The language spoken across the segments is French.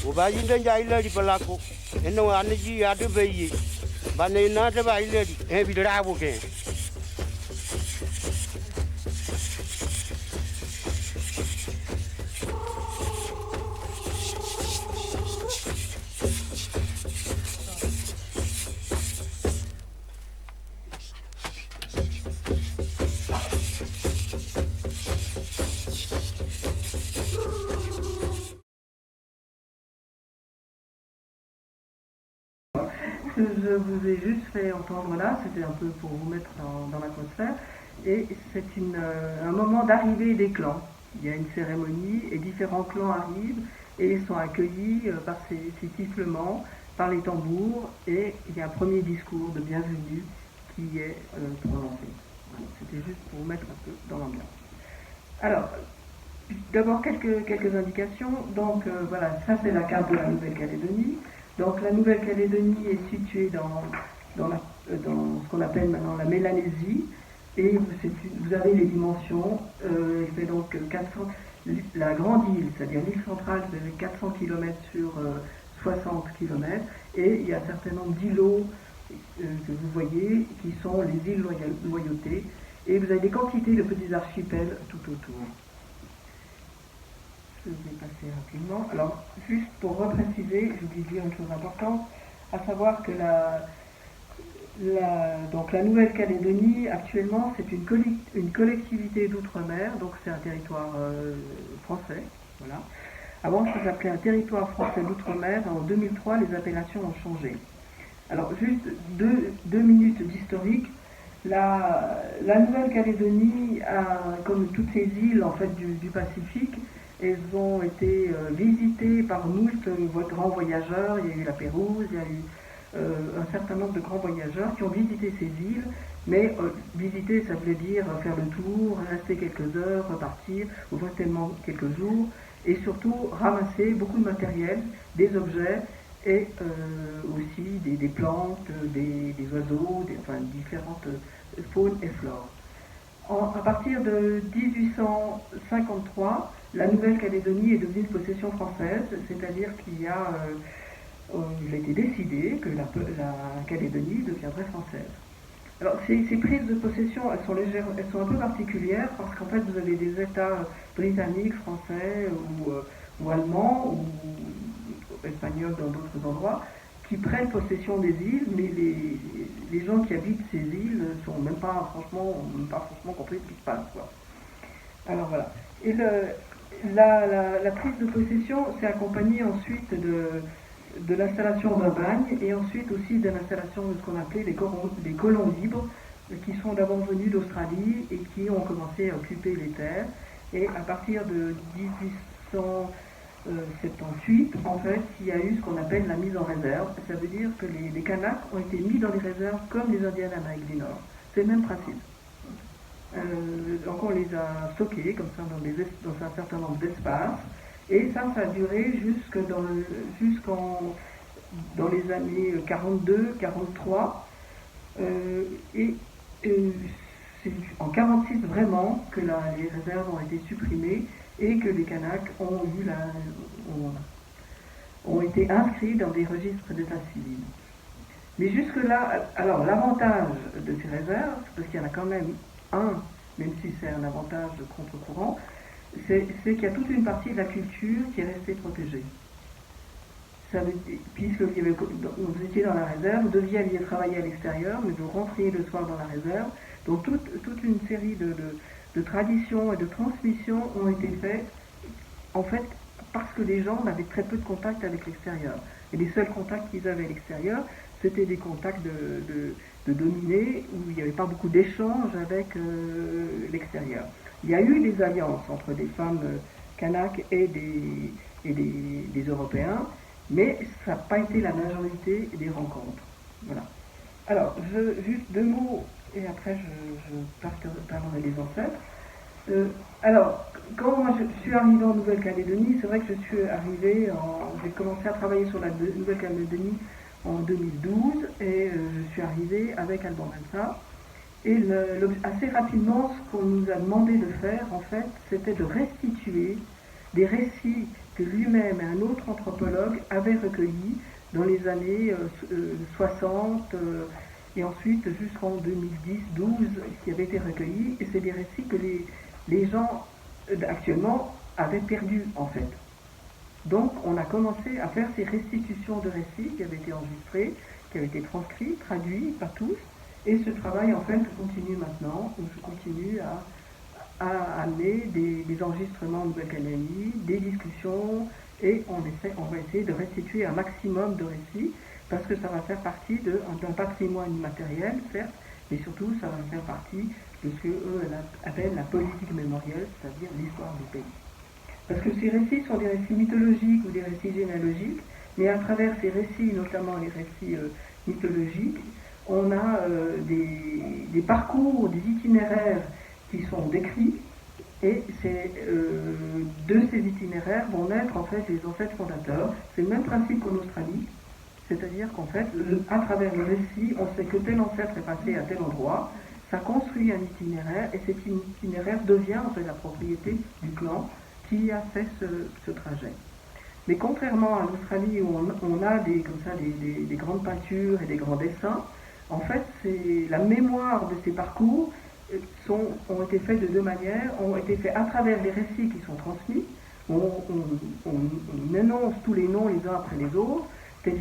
Ubajinda Jailadi Palako, and no energy at the bay. But they not a lady, heavy travel again. Ce que je vous ai juste fait entendre là, c'était un peu pour vous mettre dans l'atmosphère, et c'est un moment d'arrivée des clans. Il y a une cérémonie et différents clans arrivent et sont accueillis par ces sifflements, par les tambours, et il y a un premier discours de bienvenue qui est prononcé. Voilà, c'était juste pour vous mettre un peu dans l'ambiance. Alors, d'abord quelques indications. Donc voilà, ça c'est la carte de la Nouvelle-Calédonie. Donc la Nouvelle-Calédonie est située dans ce qu'on appelle maintenant la Mélanésie, et vous avez les dimensions. Elle fait donc 400, la grande île, c'est-à-dire l'île centrale, vous avez 400 km sur 60 km, et il y a un certain nombre d'îlots que vous voyez qui sont les îles Loyauté, et vous avez des quantités de petits archipels tout autour. Je vais passer rapidement. Alors, juste pour repréciser, je voulais dire une chose importante, à savoir que donc la Nouvelle-Calédonie, actuellement, c'est une collectivité d'outre-mer, donc c'est un territoire français. Voilà. Avant, ça s'appelait un territoire français d'outre-mer. En 2003, les appellations ont changé. Alors, juste deux minutes d'historique. La Nouvelle-Calédonie, comme toutes ces îles en fait, du Pacifique, elles ont été visitées par moult grands voyageurs. Il y a eu la Pérouse, il y a eu un certain nombre de grands voyageurs qui ont visité ces îles, mais visiter, ça voulait dire faire le tour, rester quelques heures, repartir, ou tellement quelques jours, et surtout ramasser beaucoup de matériel, des objets, et aussi des plantes, des oiseaux, enfin, différentes faunes et flores. À partir de 1853, la Nouvelle-Calédonie est devenue une possession française, c'est-à-dire qu'il il a été décidé que la Calédonie deviendrait française. Alors ces prises de possession, elles sont un peu particulières parce qu'en fait vous avez des États britanniques, français ou allemands ou espagnols dans d'autres endroits qui prennent possession des îles, mais les gens qui habitent ces îles ne sont même pas franchement compris ce qui se passe, quoi. Alors voilà. Et la prise de possession s'est accompagnée ensuite de l'installation d'un bagne et ensuite aussi de l'installation de ce qu'on appelait des colons libres qui sont d'abord venus d'Australie et qui ont commencé à occuper les terres. Et à partir de 1878, en fait, il y a eu ce qu'on appelle la mise en réserve. Ça veut dire que les Kanaks ont été mis dans les réserves comme les Indiens d'Amérique du Nord. C'est le même principe. Donc on les a stockés comme ça dans un certain nombre d'espaces, et ça a duré jusqu'en dans les années 42-43, et c'est en 46 vraiment que les réserves ont été supprimées et que les Kanaks ont été inscrits dans des registres d'état civil. Mais jusque-là, alors l'avantage de ces réserves, parce qu'il y en a quand même même si c'est un avantage de contre-courant, c'est qu'il y a toute une partie de la culture qui est restée protégée. Puisque vous étiez dans la réserve, vous deviez aller travailler à l'extérieur, mais vous rentriez le soir dans la réserve. Donc toute une série de traditions et de transmissions ont été faites, en fait, parce que les gens avaient très peu de contact avec l'extérieur. Et les seuls contacts qu'ils avaient à l'extérieur, c'était des contacts de dominés, où il n'y avait pas beaucoup d'échanges avec l'extérieur. Il y a eu des alliances entre des femmes Kanaks et des Européens, mais ça n'a pas été la majorité des rencontres. Voilà. Alors, juste deux mots, et après je parlerai des ancêtres. Alors, quand moi je suis arrivée en Nouvelle-Calédonie, c'est vrai que j'ai commencé à travailler sur la Nouvelle-Calédonie en 2012, et je suis arrivée avec Alban Mensah. Et assez rapidement, ce qu'on nous a demandé de faire, en fait, c'était de restituer des récits que lui-même et un autre anthropologue avaient recueillis dans les années 60 et ensuite jusqu'en 2010-12 qui avaient été recueillis, et c'est des récits que les gens actuellement avaient perdus en fait. Donc on a commencé à faire ces restitutions de récits qui avaient été enregistrés, qui avaient été transcrits, traduits par tous, et ce travail en fait continue maintenant, où je continue à amener des enregistrements de Nouvelle-Calédonie, des discussions, et on va essayer de restituer un maximum de récits, parce que ça va faire partie d'un patrimoine immatériel, certes, mais surtout ça va faire partie de ce qu'eux appellent la politique mémorielle, c'est-à-dire l'histoire du pays. Parce que ces récits sont des récits mythologiques ou des récits généalogiques, mais à travers ces récits, notamment les récits mythologiques, on a des parcours, des itinéraires qui sont décrits, et de ces itinéraires vont naître en fait les ancêtres fondateurs. C'est le même principe qu'en Australie, c'est-à-dire qu'en fait, à travers le récit, on sait que tel ancêtre est passé à tel endroit, ça construit un itinéraire, et cet itinéraire devient en fait la propriété du clan qui a fait ce trajet. Mais contrairement à l'Australie où on a des grandes peintures et des grands dessins, en fait, la mémoire de ces parcours ont été faits de deux manières, ont été faits à travers les récits qui sont transmis. On énonce tous les noms les uns après les autres, tel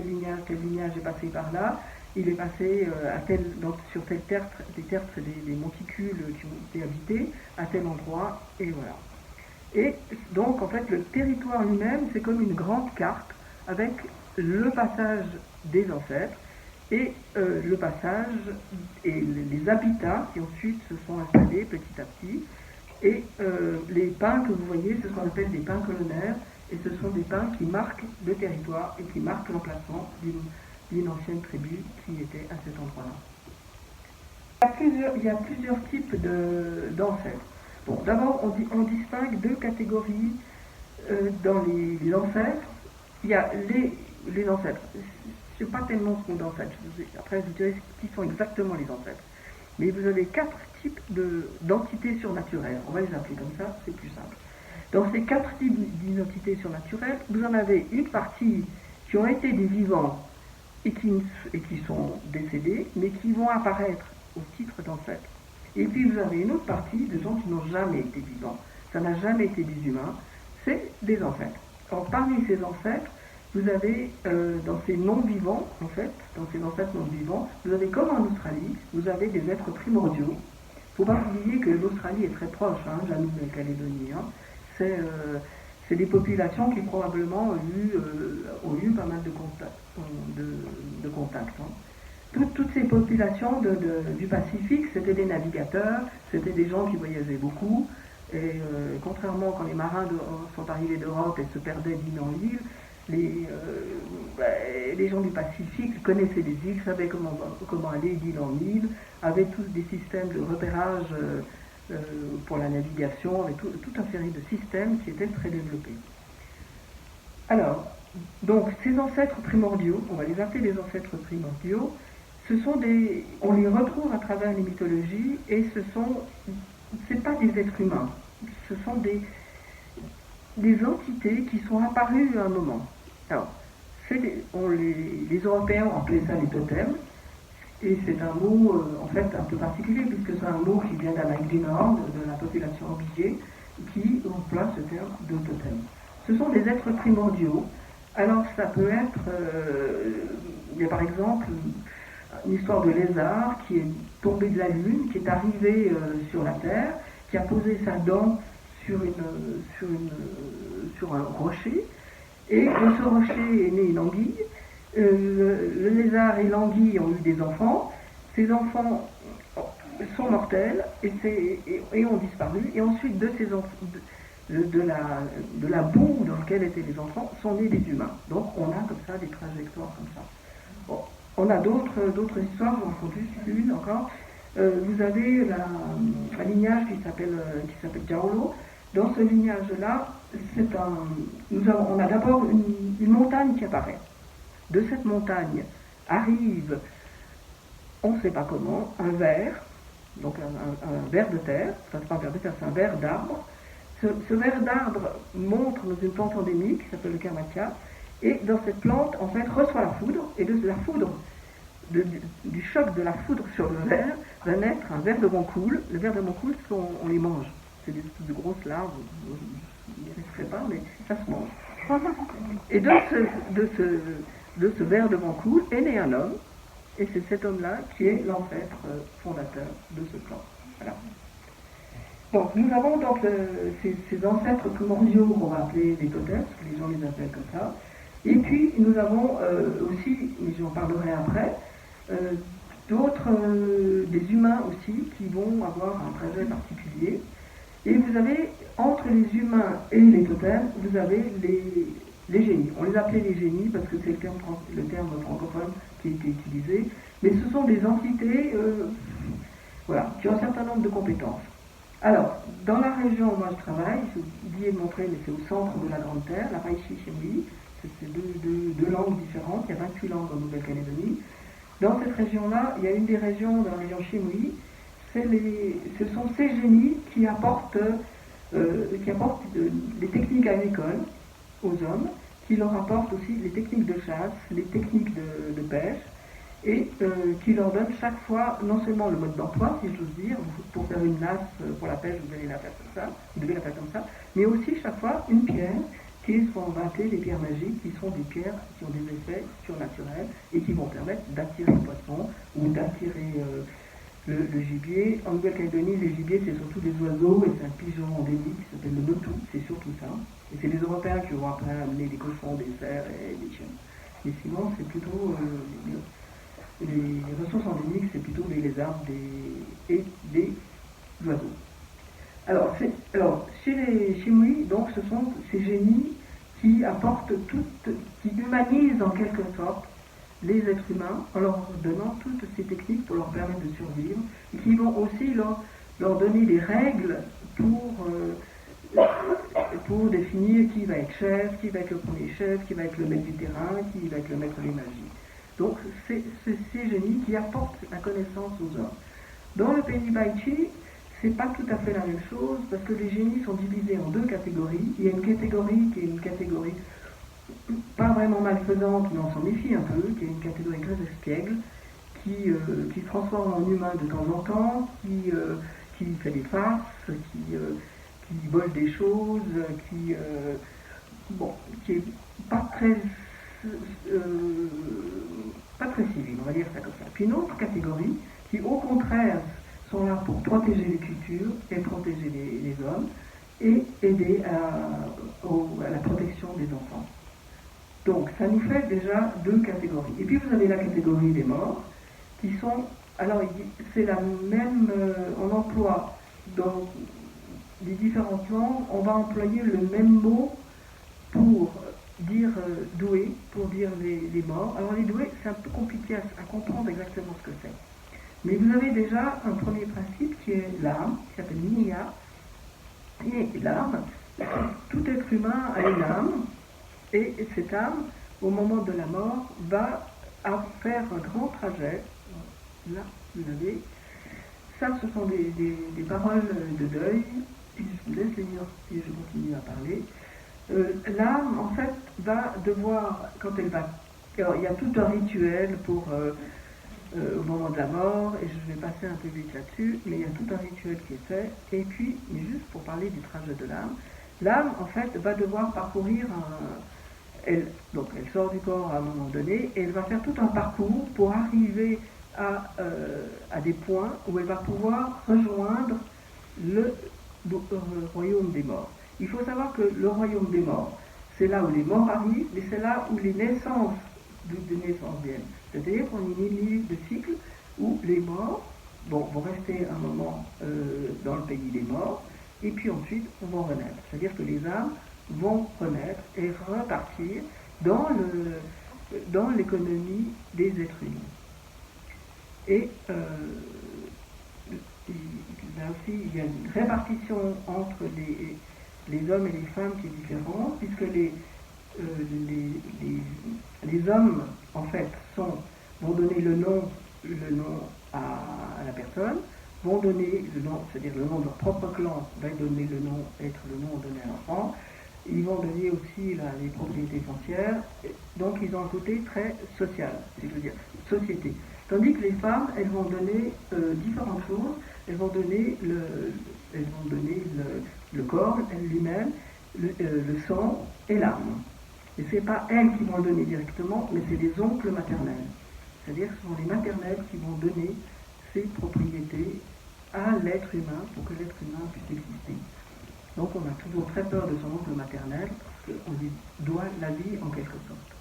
lignage est passé par là, il est passé sur tel tertre, des monticules qui ont été habités, à tel endroit, et voilà. Et donc, en fait, le territoire lui-même, c'est comme une grande carte avec le passage des ancêtres et le passage et les habitats qui ensuite se sont installés petit à petit. Et les pins que vous voyez, c'est ce qu'on appelle des pins colonnaires, et ce sont des pins qui marquent le territoire et qui marquent l'emplacement d'une ancienne tribu qui était à cet endroit-là. Il y a plusieurs types d'ancêtres. Bon, d'abord, on distingue deux catégories dans les ancêtres. Il y a les ancêtres. Je ne sais pas tellement ce mot d'ancêtre. Après, je vous dirai qui sont exactement les ancêtres. Mais vous avez 4 types d'entités surnaturelles. On va les appeler comme ça, c'est plus simple. Dans ces 4 types d'identités surnaturelles, vous en avez une partie qui ont été des vivants et qui sont décédés, mais qui vont apparaître au titre d'ancêtres. Et puis vous avez une autre partie de gens qui n'ont jamais été vivants. Ça n'a jamais été des humains, c'est des ancêtres. Alors parmi ces ancêtres, vous avez dans ces non-vivants, en fait, dans ces ancêtres non-vivants, vous avez comme en Australie, vous avez des êtres primordiaux. Il ne faut pas oublier que l'Australie est très proche, de la Nouvelle-Calédonie. C'est des populations qui probablement ont eu pas mal de contacts. Toutes ces populations du Pacifique, c'était des navigateurs, c'était des gens qui voyageaient beaucoup, et contrairement quand les marins sont arrivés d'Europe et se perdaient d'île en île, les gens du Pacifique connaissaient les îles, savaient comment aller d'île en île, avaient tous des systèmes de repérage pour la navigation, avec toute une série de systèmes qui étaient très développés. Alors, donc ces ancêtres primordiaux, on va les appeler les ancêtres primordiaux, on les retrouve à travers les mythologies, et c'est pas des êtres humains, ce sont des entités qui sont apparues à un moment. Alors, les Européens ont appelé ça les totems, et c'est un mot en fait un peu particulier, puisque c'est un mot qui vient d'Amérique du Nord, de la population obligée, qui emploie ce terme de totem. Ce sont des êtres primordiaux. Alors ça peut être, il y a par exemple une histoire de lézard qui est tombé de la lune, qui est arrivé sur la terre, qui a posé sa dent sur un rocher, et de ce rocher est née une anguille. Le lézard et l'anguille ont eu des enfants. Ces enfants sont mortels et ont disparu. Et ensuite, de la boue dans laquelle étaient les enfants, sont nés des humains. Donc, on a comme ça des trajectoires comme ça. Bon, on a d'autres histoires, j'en raconte juste une encore. Vous avez un lignage qui s'appelle Jaolo. Dans ce lignage-là, on a d'abord une montagne qui apparaît. De cette montagne arrive, on ne sait pas comment, un ver, donc un ver de terre, enfin c'est pas un ver de terre, c'est un ver d'arbre. ce ver d'arbre montre dans une plante endémique qui s'appelle le Kamatia, et dans cette plante, en fait, reçoit la foudre, et de la foudre, du choc de la foudre sur le ver, va naître un ver de Bancoul. Le ver de Bancoul, on les mange. C'est des de grosses larves, je n'y arriverai pas, mais ça se mange. Et de ce ver de Bancoul est né un homme, et c'est cet homme-là qui est l'ancêtre fondateur de ce clan. Voilà. Donc nous avons donc ces ancêtres primordiaux qu'on va appeler les totems, parce que les gens les appellent comme ça. Et puis nous avons aussi, mais j'en parlerai après, d'autres, des humains aussi, qui vont avoir un trajet particulier. Et vous avez, entre les humains et les totems, vous avez les génies. On les appelait les génies parce que c'est le terme francophone qui a été utilisé. Mais ce sont des entités voilà, qui ont un certain nombre de compétences. Alors, dans la région où moi je travaille, j'ai oublié de montrer, mais c'est au centre de la Grande Terre, la Raichi Chemui, c'est deux langues différentes, il y a 28 langues en Nouvelle-Calédonie. Dans cette région-là, il y a une des régions, dans la région Chemui, ce sont ces génies qui apportent les techniques agricoles aux hommes, qui leur apportent aussi les techniques de chasse, les techniques de pêche, et qui leur donnent chaque fois non seulement le mode d'emploi, si j'ose dire, pour faire une nasse pour la pêche, vous devez la faire comme ça, mais aussi chaque fois une pierre qui sont appelées les pierres magiques, qui sont des pierres qui ont des effets surnaturels et qui vont permettre d'attirer le poisson ou d'attirer le gibier. En Nouvelle-Calédonie, les gibiers, c'est surtout des oiseaux, et c'est un pigeon endémique qui s'appelle le motou, c'est surtout ça. Et c'est les Européens qui vont après amener des cochons, des cerfs et des chiens. Mais sinon, c'est plutôt les ressources endémiques, c'est plutôt les lézards et des oiseaux. Alors, chez les Chimouis, donc, ce sont ces génies qui apportent qui humanisent en quelque sorte les êtres humains en leur donnant toutes ces techniques pour leur permettre de survivre, et qui vont aussi leur donner des règles pour définir qui va être chef, qui va être le premier chef, qui va être le maître du terrain, qui va être le maître des magies. Donc, c'est ces génies qui apportent la connaissance aux hommes. Dans le pays Baichi, c'est pas tout à fait la même chose, parce que les génies sont divisés en deux catégories. Il y a une catégorie qui est une catégorie pas vraiment malfaisante, mais on s'en méfie un peu, qui est une catégorie très espiègle, qui se transforme en humain de temps en temps, qui fait des farces, qui vole des choses, qui est pas très civil, on va dire ça comme ça. Puis une autre catégorie qui, au contraire, sont là pour protéger les cultures et protéger les hommes et aider à la protection des enfants. Donc, ça nous fait déjà deux catégories. Et puis, vous avez la catégorie des morts, qui sont... Alors, c'est la même... on emploie dans les différentes langues, on va employer le même mot pour dire doué, pour dire les morts. Alors, les doués, c'est un peu compliqué à comprendre exactement ce que c'est. Mais vous avez déjà un premier principe qui est l'âme, qui s'appelle Niya. Et l'âme, tout être humain a une âme, et cette âme, au moment de la mort, va faire un grand trajet. Là, vous l'avez. Ça, ce sont des paroles de deuil. Et je vous laisse les lire si je continue à parler. L'âme, en fait, va devoir, quand elle va... Alors, il y a tout un rituel pour... au moment de la mort, et je vais passer un peu vite là-dessus, mais il y a tout un rituel qui est fait, et puis, mais juste pour parler du trajet de l'âme, en fait, va devoir parcourir donc elle sort du corps à un moment donné, et elle va faire tout un parcours pour arriver à des points où elle va pouvoir rejoindre le royaume des morts. Il faut savoir que le royaume des morts, c'est là où les morts arrivent, mais c'est là où les naissances de naissance viennent. C'est-à-dire qu'on est une ligne de cycle où les morts vont rester un moment dans le pays des morts, et puis ensuite vont renaître. C'est-à-dire que les âmes vont renaître et repartir dans l'économie des êtres humains. Et là aussi, il y a une répartition entre les hommes et les femmes qui est différente, puisque les hommes, en fait, vont donner le nom à la personne, vont donner le nom, c'est-à-dire le nom de leur propre clan va donner le nom, être le nom donné à l'enfant. Ils vont donner aussi les propriétés foncières, donc ils ont un côté très social, si je veux dire, société. Tandis que les femmes, elles vont donner différentes choses, elles vont donner le corps lui-même, le sang et l'âme. Et ce n'est pas elles qui vont le donner directement, mais c'est les oncles maternels. C'est-à-dire que ce sont les maternelles qui vont donner ces propriétés à l'être humain pour que l'être humain puisse exister. Donc on a toujours très peur de son oncle maternel parce qu'on lui doit la vie en quelque sorte.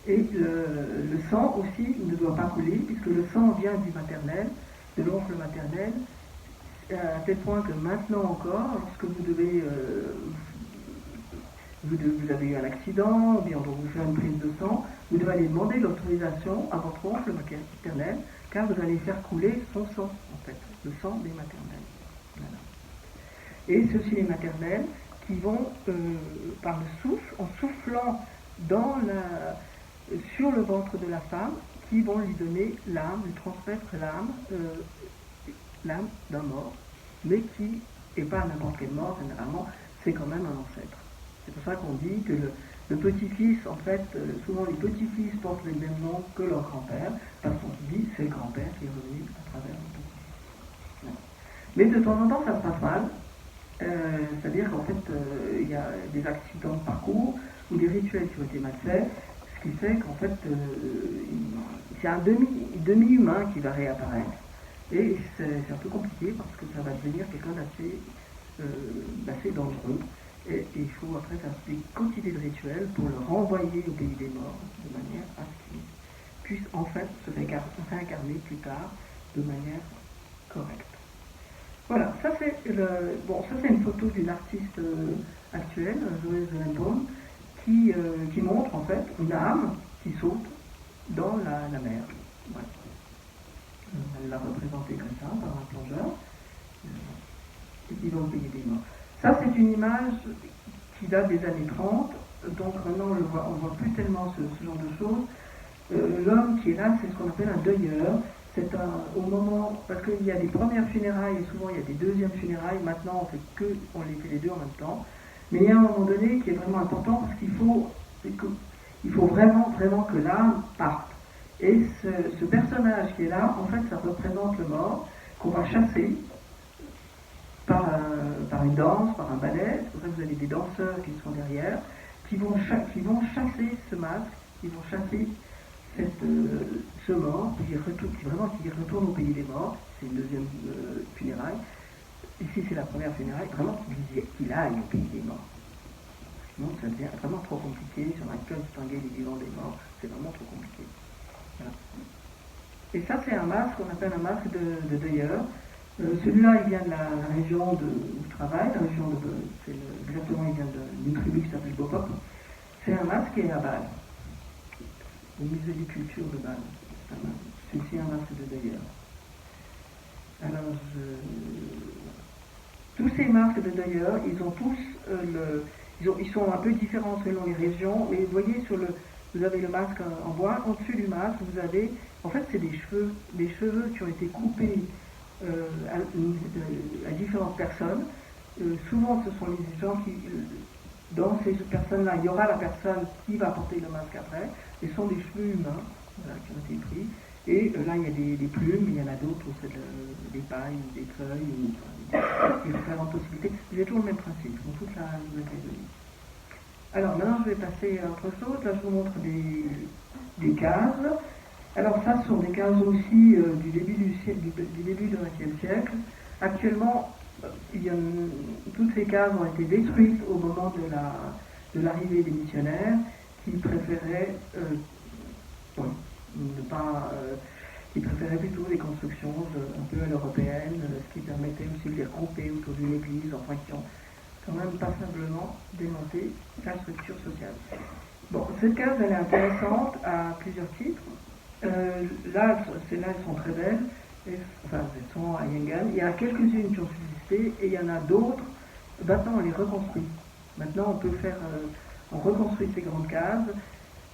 Et le sang aussi ne doit pas couler puisque le sang vient du maternel, de l'oncle maternel, à tel point que maintenant encore, lorsque vous avez eu un accident, ou bien on doit vous faire une prise de sang, vous devez aller demander l'autorisation à votre oncle maternel, car vous allez faire couler son sang, en fait, le sang des maternelles. Voilà. Et c'est aussi les maternelles qui vont, par le souffle, en soufflant sur le ventre de la femme, qui vont lui donner l'âme, lui transmettre l'âme d'un mort, mais qui n'est pas n'importe quel mort, généralement, c'est quand même un ancêtre. C'est pour ça qu'on dit que le petit-fils, en fait, souvent les petits-fils portent les mêmes noms que leur grand-père, parce qu'on se dit c'est le grand-père qui est revenu à travers le petit-fils. Mais de temps en temps, ça se passe mal. C'est-à-dire qu'en fait, il y a des accidents de parcours ou des rituels qui ont été mal faits, ce qui fait qu'en fait, c'est un demi-humain qui va réapparaître. Et c'est un peu compliqué parce que ça va devenir quelqu'un d'assez dangereux. Et il faut après faire des quantités de rituels pour le renvoyer au pays des morts de manière à ce qu'il puisse en fait se réincarner plus tard de manière correcte. Voilà, ça c'est une photo d'une artiste actuelle, Joël Zelenbaum, qui montre en fait une âme qui saute dans la mer. Voilà. Elle l'a représentée comme ça par un plongeur et qui va au pays des morts. Ça c'est une image qui date des années 30, donc maintenant on voit plus tellement ce genre de choses. L'homme qui est là, c'est ce qu'on appelle un deuilleur. C'est au moment, parce qu'il y a des premières funérailles et souvent il y a des deuxièmes funérailles, maintenant on les fait les deux en même temps, mais il y a un moment donné qui est vraiment important parce qu'il faut vraiment que l'âme parte. Et ce personnage qui est là, en fait, ça représente le mort qu'on va chasser par une danse, par un ballet. C'est pour ça que vous avez des danseurs qui sont derrière, qui vont chasser ce masque, qui vont chasser ce mort, qui retourne au pays des morts. C'est une deuxième funéraille. Ici, c'est la première funéraille, vraiment qu'il aille au pays des morts. Sinon, ça devient vraiment trop compliqué. Si on n'a qu'à distinguer les vivants des morts, c'est vraiment trop compliqué. Voilà. Et ça, c'est un masque qu'on appelle un masque de deuilleur. Celui-là, il vient de la région où je travaille, exactement, il vient d'une tribu qui s'appelle Bopop. C'est un masque qui est à Bâle, au musée des cultures de Bâle. C'est aussi un masque de deuilleur. Alors, tous ces masques de deuilleur, ils ont tous ils sont un peu différents selon les régions, mais vous voyez, vous avez le masque en bois, au-dessus du masque, vous avez, en fait, c'est des cheveux qui ont été coupés à différentes personnes. Souvent, ce sont les gens qui, dans ces personnes-là, il y aura la personne qui va porter le masque après, et ce sont des cheveux humains qui ont été pris. Et là, il y a des plumes, il y en a d'autres où c'est des pailles, ou des feuilles, des différentes possibilités. J'ai toujours le même principe, dans toute la Nouvelle-Calédonie. Alors maintenant, je vais passer à autre chose. Là, je vous montre des cases. Alors ça, ce sont des cases aussi du début du XXe siècle. Actuellement, toutes ces cases ont été détruites au moment de l'arrivée des missionnaires qui préféraient qui préféraient plutôt des constructions un peu à l'européenne, ce qui permettait aussi de les regrouper autour d'une église, enfin qui ont quand même pas simplement démonté la structure sociale. Bon, cette case, elle est intéressante à plusieurs titres. Là, celles-là, elles sont très belles, elles sont à Yangan. Il y en a quelques-unes qui ont subsisté, et il y en a d'autres, maintenant on les reconstruit. Maintenant on reconstruit ces grandes cases,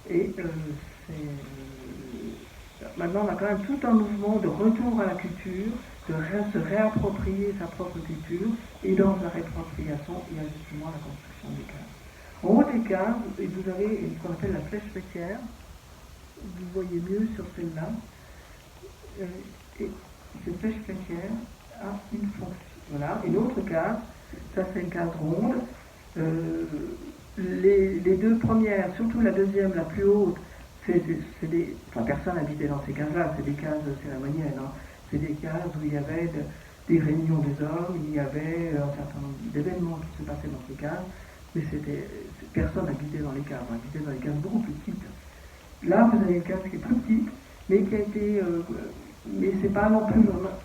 et Maintenant, on a quand même tout un mouvement de retour à la culture, de se réapproprier sa propre culture, et dans la réappropriation, il y a justement la construction des cases. En haut des cases, vous avez ce qu'on appelle la flèche fêtière. Vous voyez mieux sur celle-là. Et cette flèche fêtière a une fonction. Voilà. Et l'autre case, ça c'est une case ronde. Les deux premières, surtout la deuxième, la plus haute, personne habitait dans ces cases-là, c'est des cases cérémonielles. Hein. C'est des cases où il y avait des réunions des hommes, il y avait un certain nombre d'événements qui se passaient dans ces cases, mais personne n'habitait dans les cases, on habitait dans les cases beaucoup plus petites. Là, vous avez une case qui est plus petite, mais qui a été... mais c'est pas non plus...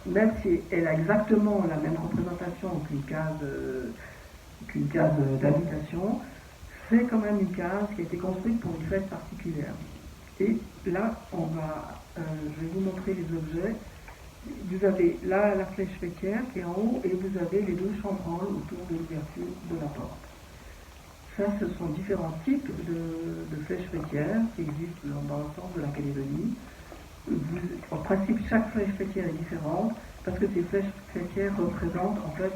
Même si elle a exactement la même représentation qu'une case d'habitation, c'est quand même une case qui a été construite pour une fête particulière. Et là, je vais vous montrer les objets. Vous avez là la flèche fêtière qui est en haut, et vous avez les deux chambranles autour de l'ouverture de la porte. Ça, ce sont différents types de flèches fêtières qui existent dans l'ensemble de la Calédonie. En principe, chaque flèche fêtière est différente parce que ces flèches fêtières représentent en fait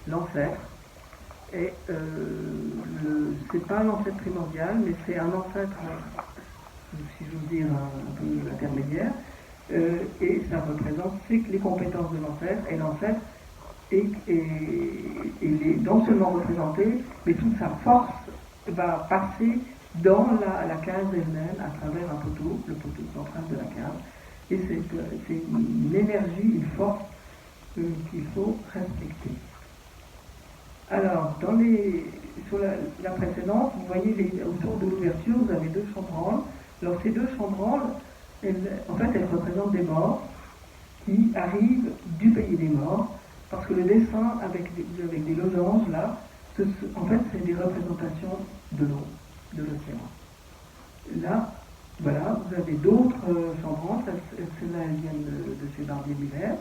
l'ancêtre. Et c'est pas l'ancêtre primordial, mais c'est un ancêtre, si j'ose dire, un peu intermédiaire. Et ça représente les compétences de l'ancêtre, et l'ancêtre est non seulement représenté, mais toute sa force va passer dans la case elle-même à travers un poteau, le poteau central de la case. Et c'est une énergie, une force qu'il faut respecter. Alors, sur la précédente, vous voyez autour de l'ouverture, vous avez deux chambranles. Alors ces deux chambranles, en fait, elles représentent des morts qui arrivent du pays des morts, parce que le dessin avec des losanges, là, en fait, c'est des représentations de l'eau, de l'océan. Là, voilà, vous avez d'autres chambranles, celles-là, elles viennent de chez Barbier-Muller,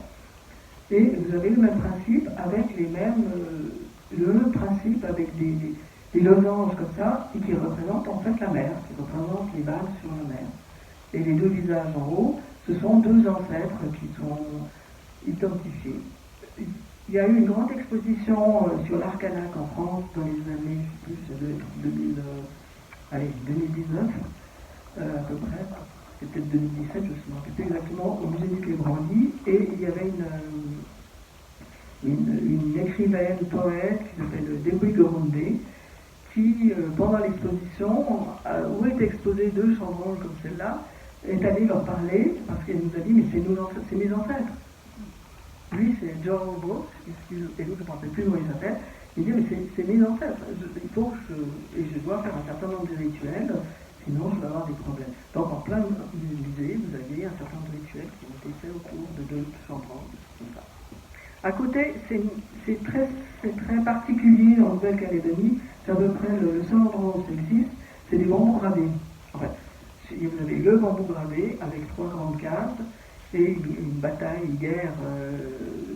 et vous avez le même principe avec le même principe avec des losanges comme ça, et qui représentent en fait la mer, qui représentent les vagues sur la mer. Et les deux visages en haut, ce sont deux ancêtres qui sont identifiés. Il y a eu une grande exposition sur l'Arcanac en France dans les années, je sais plus, 2019, à peu près. C'est peut-être 2017, je ne me rappelle plus exactement, au musée du Quai Branly, et il y avait une écrivaine, poète qui s'appelle Dewi Gorondé, qui, pendant l'exposition, où étaient exposées deux chambranles comme celle-là, est allée leur parler, parce qu'elle nous a dit, mais c'est mes ancêtres. Lui, c'est John Brooks, et l'autre, je ne me rappelle plus comment il s'appelle. Il dit, mais c'est mes ancêtres. Je dois faire un certain nombre de rituels, sinon je vais avoir des problèmes. Donc, en plein musée, vous avez un certain nombre de rituels qui ont été faits au cours de deux chambranles, comme ça. À côté, c'est très particulier en Nouvelle-Calédonie, c'est à peu près le seul endroit où ça existe, c'est des bambous gravés. En fait, vous avez le bambou gravé avec trois grandes cases et une bataille, une guerre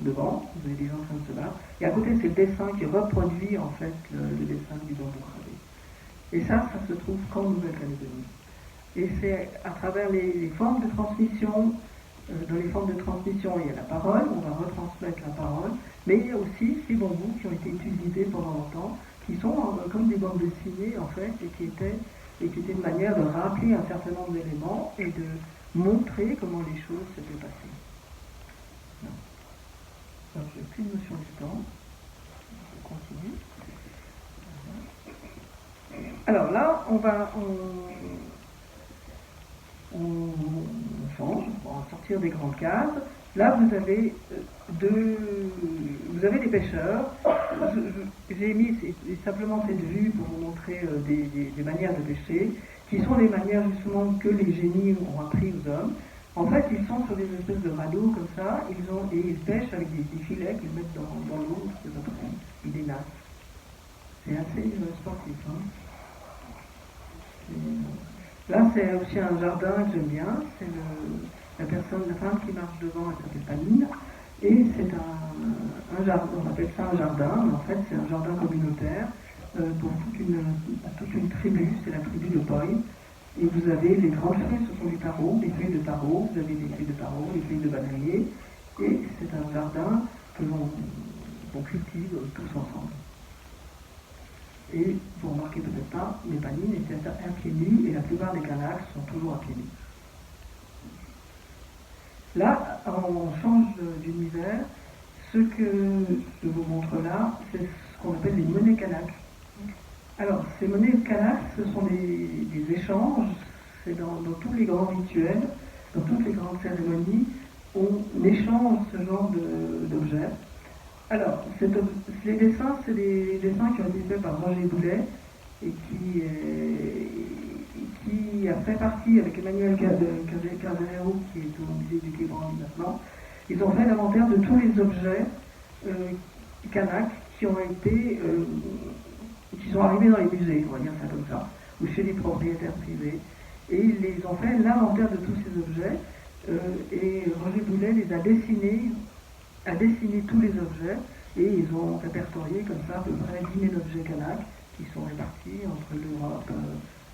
devant, vous avez des gens en train de se battre. Et à côté, c'est le dessin qui reproduit en fait le dessin du bambou gravé. Et ça se trouve qu'en Nouvelle-Calédonie. Et c'est à travers les formes de transmission. Dans les formes de transmission, il y a la parole, on va retransmettre la parole, mais il y a aussi ces bambous qui ont été utilisés pendant longtemps, qui sont comme des bandes dessinées en fait, et qui étaient une manière de rappeler un certain nombre d'éléments et de montrer comment les choses s'étaient passées. Alors, je n'ai plus de notion du temps. Je continue. Alors là, on change, on va sortir des grandes cases. Là, vous avez des pêcheurs. J'ai mis simplement cette vue pour vous montrer des manières de pêcher, qui sont les manières justement que les génies ont appris aux hommes. En fait, ils sont sur des espèces de radeaux comme ça, et ils pêchent avec des filets qu'ils mettent dans l'eau, ils des nasses. C'est assez sportif. Hein. Là, c'est aussi un jardin que j'aime bien. C'est la femme qui marche devant, elle s'appelle Panine. Et c'est un jardin, on appelle ça un jardin, mais en fait, c'est un jardin communautaire pour toute une tribu, c'est la tribu de Poi. Et vous avez les grandes feuilles, ce sont du tarot, les feuilles de tarot, vous avez les feuilles de tarot, les feuilles de bananier, et c'est un jardin que l'on cultive tous ensemble. Et vous remarquez peut-être pas, mes panines étaient à pieds nus, et la plupart des Kanaks sont toujours à pieds nus. Là, on change d'univers. Ce que je vous montre là, c'est ce qu'on appelle les monnaies Kanak. Alors, ces monnaies Kanak, ce sont des échanges, c'est dans tous les grands rituels, dans toutes les grandes cérémonies, on échange ce genre d'objets. Alors, les dessins, c'est des dessins qui ont été faits par Roger Boulet et qui a fait partie avec Emmanuel Carrero, qui est au musée du Quai Branly maintenant. Ils ont fait l'inventaire de tous les objets Kanak qui sont arrivés dans les musées, on va dire ça comme ça, ou chez les propriétaires privés. Et ils ont fait l'inventaire de tous ces objets, et Roger Boulet les a dessiné tous les objets, et ils ont répertorié comme ça à peu près 10 000 objets Kanak qui sont répartis entre l'Europe,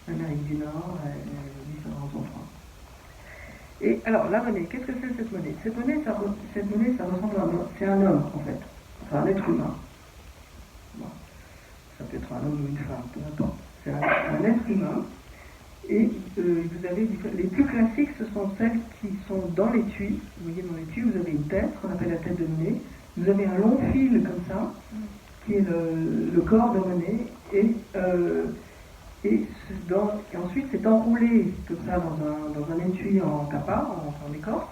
l'Amérique du Nord et différents endroits. Et alors, la monnaie, qu'est-ce que c'est cette monnaie? Cette monnaie, ça ressemble à c'est un homme, en fait. Enfin, un être humain. Bon. Ça peut être un homme ou une femme, peu importe. C'est un être humain. Et vous avez les plus classiques, ce sont celles qui sont dans l'étui. Vous voyez, dans l'étui, vous avez une tête, qu'on appelle la tête de monnaie. Vous avez un long fil comme ça, qui est le corps de monnaie. Et ensuite, c'est enroulé comme ça dans un étui en capa, en écorce.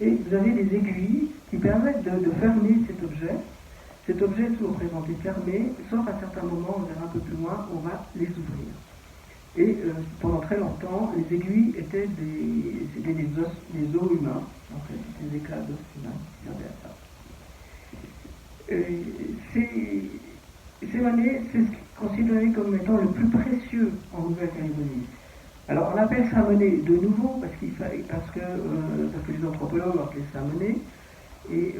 Et vous avez des aiguilles qui permettent de fermer cet objet. Cet objet est toujours présenté fermé, sauf à certains moments, on verra un peu plus loin, on va les ouvrir. Et pendant très longtemps, les aiguilles étaient des os humains, en fait, des éclats d'os humains qui servaient à ça. Ces monnaies, c'est ce qui est considéré comme étant le plus précieux en Nouvelle-Calédonie. Alors on appelle ça monnaie de nouveau parce que les anthropologues appellent ça monnaie, et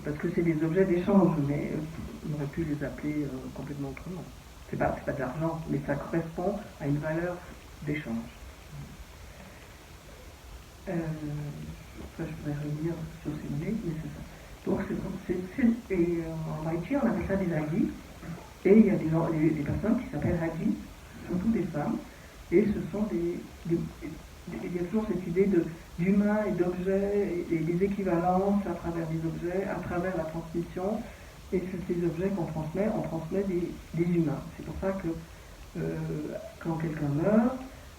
parce que c'est des objets d'échange, mais on aurait pu les appeler complètement autrement. C'est pas de l'argent, mais ça correspond à une valeur d'échange. Après, je pourrais revenir sur ces monnaies, mais c'est ça. Donc, et en Haïti, on appelle ça des Hadis, et il y a des personnes qui s'appellent Hadis, surtout des femmes, et ce sont il y a toujours cette idée d'humain et d'objets, et des équivalences à travers des objets, à travers la transmission. Et ces objets qu'on transmet, on transmet des humains. C'est pour ça que quand quelqu'un meurt,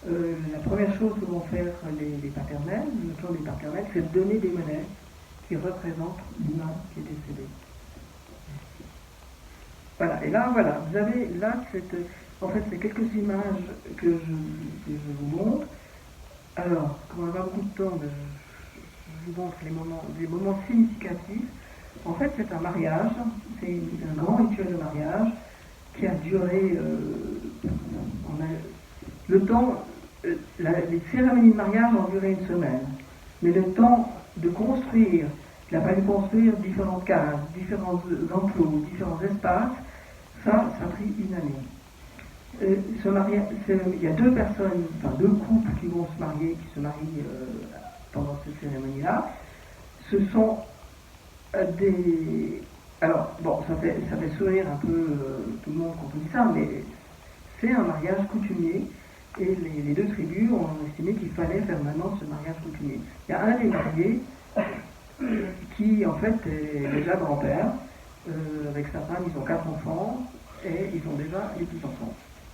la première chose que vont faire les paternels, le tour des paternels, c'est de donner des monnaies qui représentent l'humain qui est décédé. Voilà, et là, voilà, vous avez là, en fait, c'est quelques images que je vous montre. Alors, comme on n'a pas beaucoup de temps, je vous montre les moments significatifs. En fait, c'est un mariage, c'est un grand rituel de mariage qui a duré le temps, les cérémonies de mariage ont duré une semaine, mais le temps de construire, il a fallu construire différentes cases, différents enclos, différents espaces, ça a pris une année. Il y a deux personnes, enfin deux couples qui vont se marier, qui se marient pendant cette cérémonie-là. Ce sont alors, bon, ça fait sourire un peu tout le monde quand on dit ça, mais c'est un mariage coutumier, et les deux tribus ont estimé qu'il fallait faire maintenant ce mariage coutumier. Il y a un des mariés qui, en fait, est déjà grand-père, avec sa femme, ils ont 4 enfants, et ils ont déjà les petits-enfants.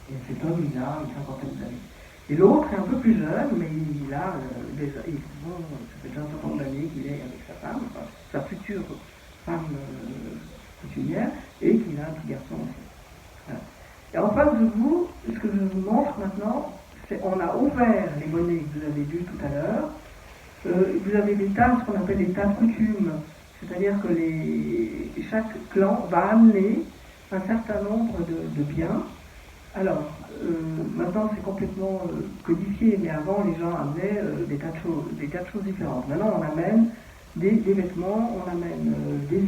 Et cet homme, il a une cinquantaine d'années. Et l'autre est un peu plus jeune, mais il a déjà, ça fait déjà un certain nombre d'années qu'il est avec sa femme, enfin, sa future femme coutumière, et qu'il a un petit garçon aussi. Voilà. Et en face de vous, ce que je vous montre maintenant, c'est on a ouvert les monnaies que vous avez vues tout à l'heure. Vous avez des tas, ce qu'on appelle des tas de coutumes, c'est-à-dire que chaque clan va amener un certain nombre de biens. Alors, maintenant c'est complètement codifié, mais avant les gens amenaient des tas de choses différentes. Maintenant on amène des vêtements, on amène des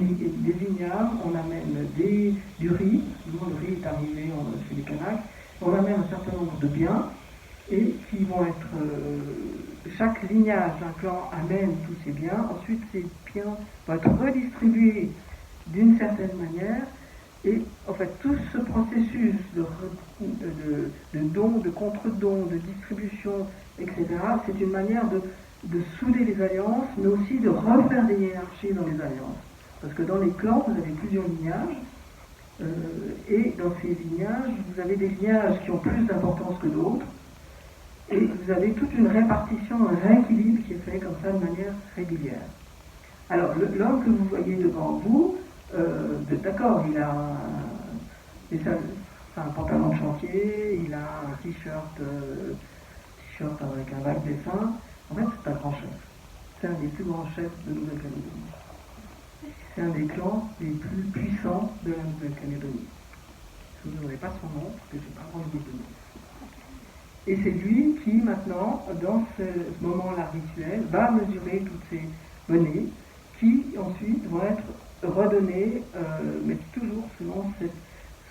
ignames, on amène du riz, le riz est arrivé chez les Kanaks, on amène un certain nombre de biens, et qui vont être... chaque lignage d'un clan amène tous ses biens, ensuite ces biens vont être redistribués d'une certaine manière, et en fait tout ce processus de don, de contre-don, de distribution, etc., c'est une manière de souder les alliances, mais aussi de refaire des hiérarchies dans les alliances. Parce que dans les clans, vous avez plusieurs lignages, et dans ces lignages, vous avez des lignages qui ont plus d'importance que d'autres, et vous avez toute une répartition, un rééquilibre qui est fait comme ça de manière régulière. Alors, l'homme que vous voyez devant vous, d'accord, il a un pantalon de chantier, il a un t-shirt avec un vague dessin. En fait, c'est un grand chef. C'est un des plus grands chefs de Nouvelle-Calédonie. C'est un des clans les plus puissants de la Nouvelle-Calédonie. Je ne vous donnerai pas son nom, parce que je n'ai pas envie de le donner. Et c'est lui qui, maintenant, dans ce moment-là rituel, va mesurer toutes ces monnaies qui, ensuite, vont être redonnées, mais toujours selon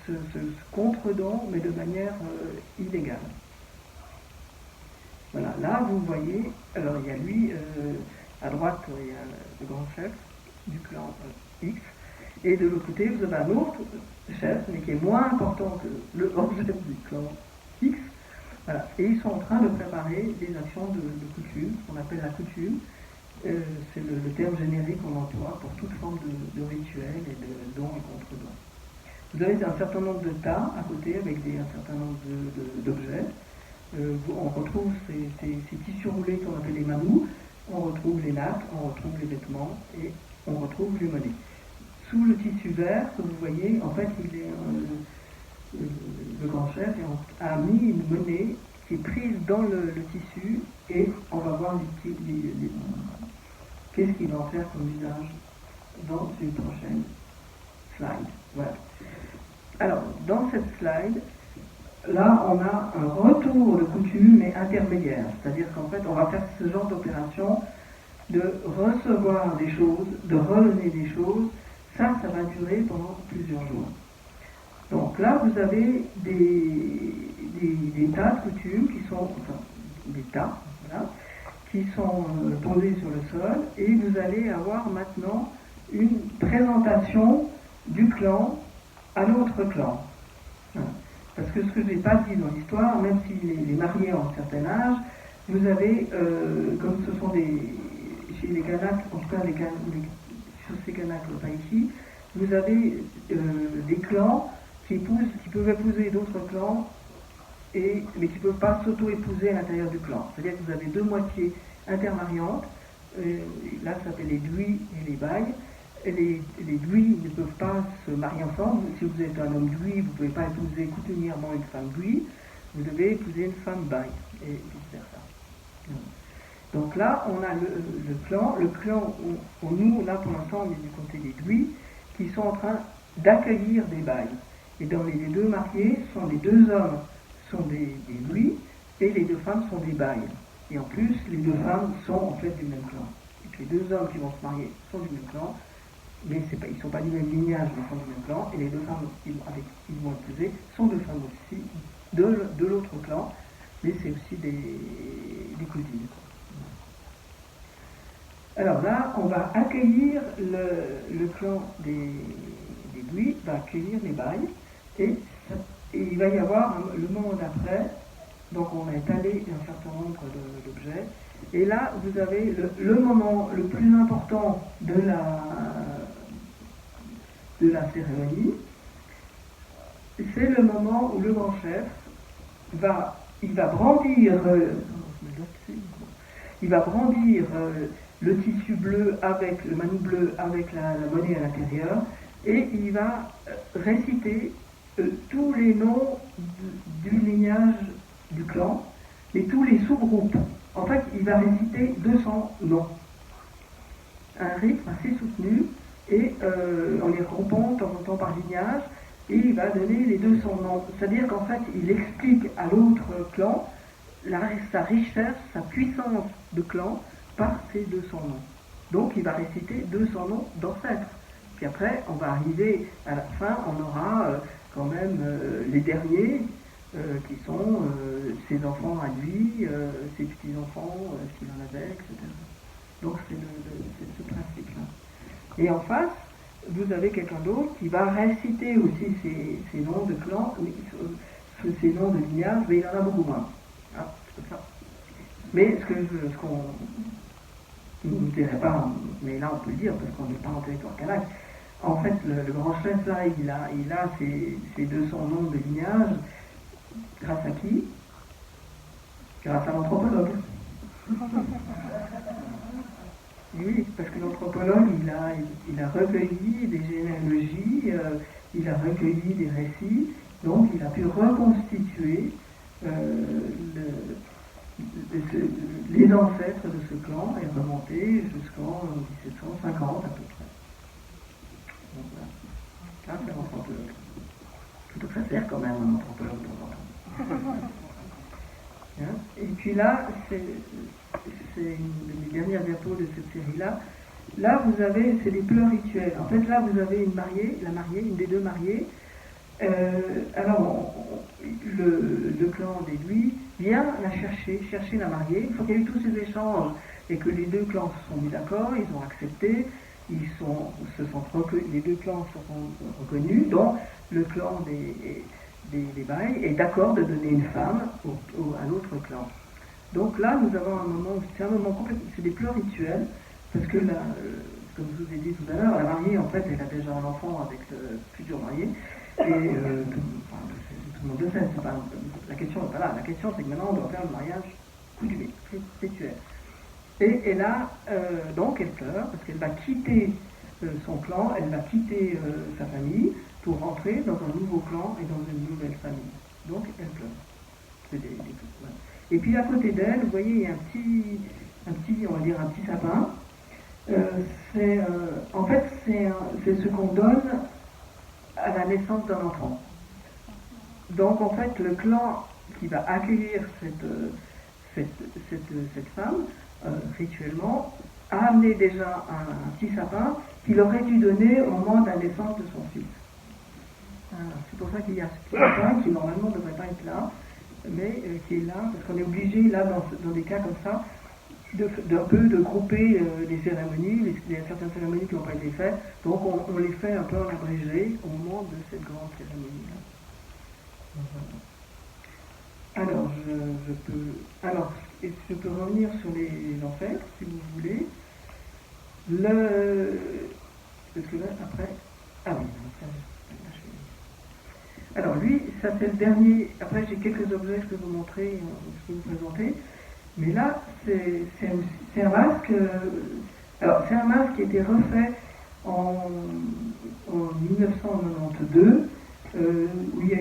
ce contre-don, mais de manière illégale. Voilà, là, vous voyez, alors il y a lui, à droite, il y a le grand chef du clan X, et de l'autre côté, vous avez un autre chef, mais qui est moins important que le grand chef du clan X. Voilà. Et ils sont en train de préparer des actions de coutume, ce qu'on appelle la coutume. C'est le terme générique qu'on emploie pour toute forme de rituel et de don et contre-don. Vous avez un certain nombre de tas à côté avec un certain nombre d'objets. On retrouve ces tissus roulés qu'on appelle les manous, on retrouve les nattes, on retrouve les vêtements et on retrouve les monnaies. Sous le tissu vert que vous voyez, en fait, le grand chef a mis une monnaie qui est prise dans le tissu et on va voir qu'est-ce qu'il va en faire comme usage dans une prochaine slide. Voilà. Alors, dans cette slide, là, on a un retour de coutume, mais intermédiaire. C'est-à-dire qu'en fait, on va faire ce genre d'opération de recevoir des choses, de redonner des choses. Ça va durer pendant plusieurs jours. Donc là, vous avez des tas de coutumes qui sont, enfin, des tas, voilà, qui sont posés sur le sol, et vous allez avoir maintenant une présentation du clan à l'autre clan. Parce que ce que je n'ai pas dit dans l'histoire, même si les mariés ont un certain âge, vous avez, comme ce sont chez les Kanaks, en tout cas sur ces Kanaks, pas ici, vous avez des clans qui peuvent épouser d'autres clans, mais qui ne peuvent pas s'auto-épouser à l'intérieur du clan. C'est-à-dire que vous avez deux moitiés intermariantes, là ça s'appelle les Dwi et les Bai. Les Dwi ne peuvent pas se marier ensemble. Si vous êtes un homme Dwi, vous ne pouvez pas épouser coutumièrement une femme Dwi, vous devez épouser une femme Bai, et vice-versa. Donc là, on a le clan où nous, là pour l'instant, on est du côté des Dwi, qui sont en train d'accueillir des Bai. Et dans les deux mariés, les deux hommes sont des Dwi, et les deux femmes sont des Bai. Et en plus, les deux femmes sont en fait du même clan. Et les deux hommes qui vont se marier sont du même clan, mais ils ne sont pas du même lignage, mais sont du même clan, et les deux femmes avec qui ils vont épouser sont deux femmes aussi de l'autre clan, mais c'est aussi des cousines. Alors là, on va accueillir le clan des Dwi, va accueillir les Bai, et il va y avoir le moment d'après, donc on a étalé un certain nombre d'objets, et là vous avez le moment le plus important de la cérémonie, c'est le moment où le grand chef va brandir le tissu bleu avec le manou bleu avec la monnaie à l'intérieur, et il va réciter tous les noms du lignage du clan et tous les sous-groupes. En fait, il va réciter 200 noms. Un rythme assez soutenu, et en les regroupant de temps en temps par lignage, et il va donner les 200 noms. C'est-à-dire qu'en fait, il explique à l'autre clan sa richesse, sa puissance de clan par ces 200 noms. Donc, il va réciter 200 noms d'ancêtres. Puis après, on va arriver à la fin, on aura quand même les derniers, qui sont ses enfants à lui, ses petits-enfants, s'il en avait, etc. Donc c'est ce principe-là. Et en face, vous avez quelqu'un d'autre qui va réciter aussi ces noms de clans, ces noms de lignage, mais il en a beaucoup moins. Ah, c'est comme ça. Mais ce qu'on ne nous dirait pas, mais là on peut le dire parce qu'on n'est pas en territoire kanak. En fait, le grand chef là, il a ces 200 noms de lignage grâce à qui? Grâce à l'anthropologue. Oui, parce que l'anthropologue, il a recueilli des généalogies, il a recueilli des récits, donc il a pu reconstituer les ancêtres de ce clan et remonter jusqu'en 1750 à peu près. Donc voilà. Là, c'est l'anthropologue. Donc ça sert quand même un anthropologue de temps en temps. Hein? Et puis là, c'est une des dernières diapos de cette série-là. Là, vous avez, c'est des pleurs rituels. En fait, là, vous avez une des deux mariées. Alors, le clan d'Edoui vient la chercher la mariée. Une fois qu'il y a eu tous ces échanges et que les deux clans se sont mis d'accord, ils ont accepté, les deux clans se sont reconnus, donc le clan des Baïs est d'accord de donner une femme à l'autre clan. Donc là, nous avons c'est un moment complètement, c'est des pleurs rituels, parce que là, comme je vous ai dit tout à l'heure, la mariée, en fait, elle a déjà un enfant avec le futur marié, et tout le monde le sait, la question n'est pas là, la question c'est que maintenant on doit faire le mariage coutumier, rituel. Et là, donc elle pleure, parce qu'elle va quitter son clan, elle va quitter sa famille, pour rentrer dans un nouveau clan et dans une nouvelle famille. Donc elle pleure. Voilà. Et puis à côté d'elle, vous voyez, il y a un petit sapin. En fait, c'est ce qu'on donne à la naissance d'un enfant. Donc en fait, le clan qui va accueillir cette femme, rituellement, a amené déjà un petit sapin qu'il aurait dû donner au moment de la naissance de son fils. C'est pour ça qu'il y a ce petit sapin qui normalement ne devrait pas être là, mais qui est là, parce qu'on est obligé, là, dans des cas comme ça, de grouper les cérémonies, certaines cérémonies qui n'ont pas été faites, donc on les fait un peu en abrégé au moment de cette grande cérémonie-là. Alors, je peux revenir sur les ancêtres, si vous voulez. Parce que là, après... Ah oui, alors lui, ça c'est le dernier. Après, j'ai quelques objets que je peux vous montrer, je peux vous présenter. Mais là, c'est un masque. Alors, c'est un masque qui a été refait en 1992, où il y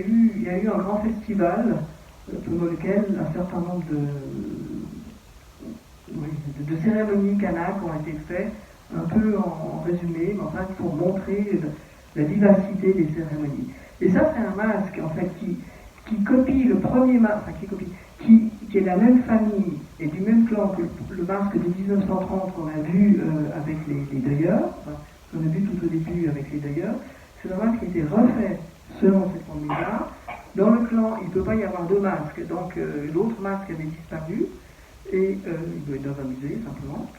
a eu un grand festival pendant lequel un certain nombre de cérémonies kanak ont été faites, un peu en résumé, mais enfin pour montrer la diversité des cérémonies. Et ça, c'est un masque, en fait, qui copie le premier masque, qui est la même famille et du même clan que le masque de 1930 qu'on a vu avec les deuilleurs, qu'on a vu tout au début avec les deuilleurs. C'est un masque qui a été refait selon cette formule-là. Dans le clan, il ne peut pas y avoir deux masques, donc l'autre masque avait disparu, et il doit être dans un musée, simplement.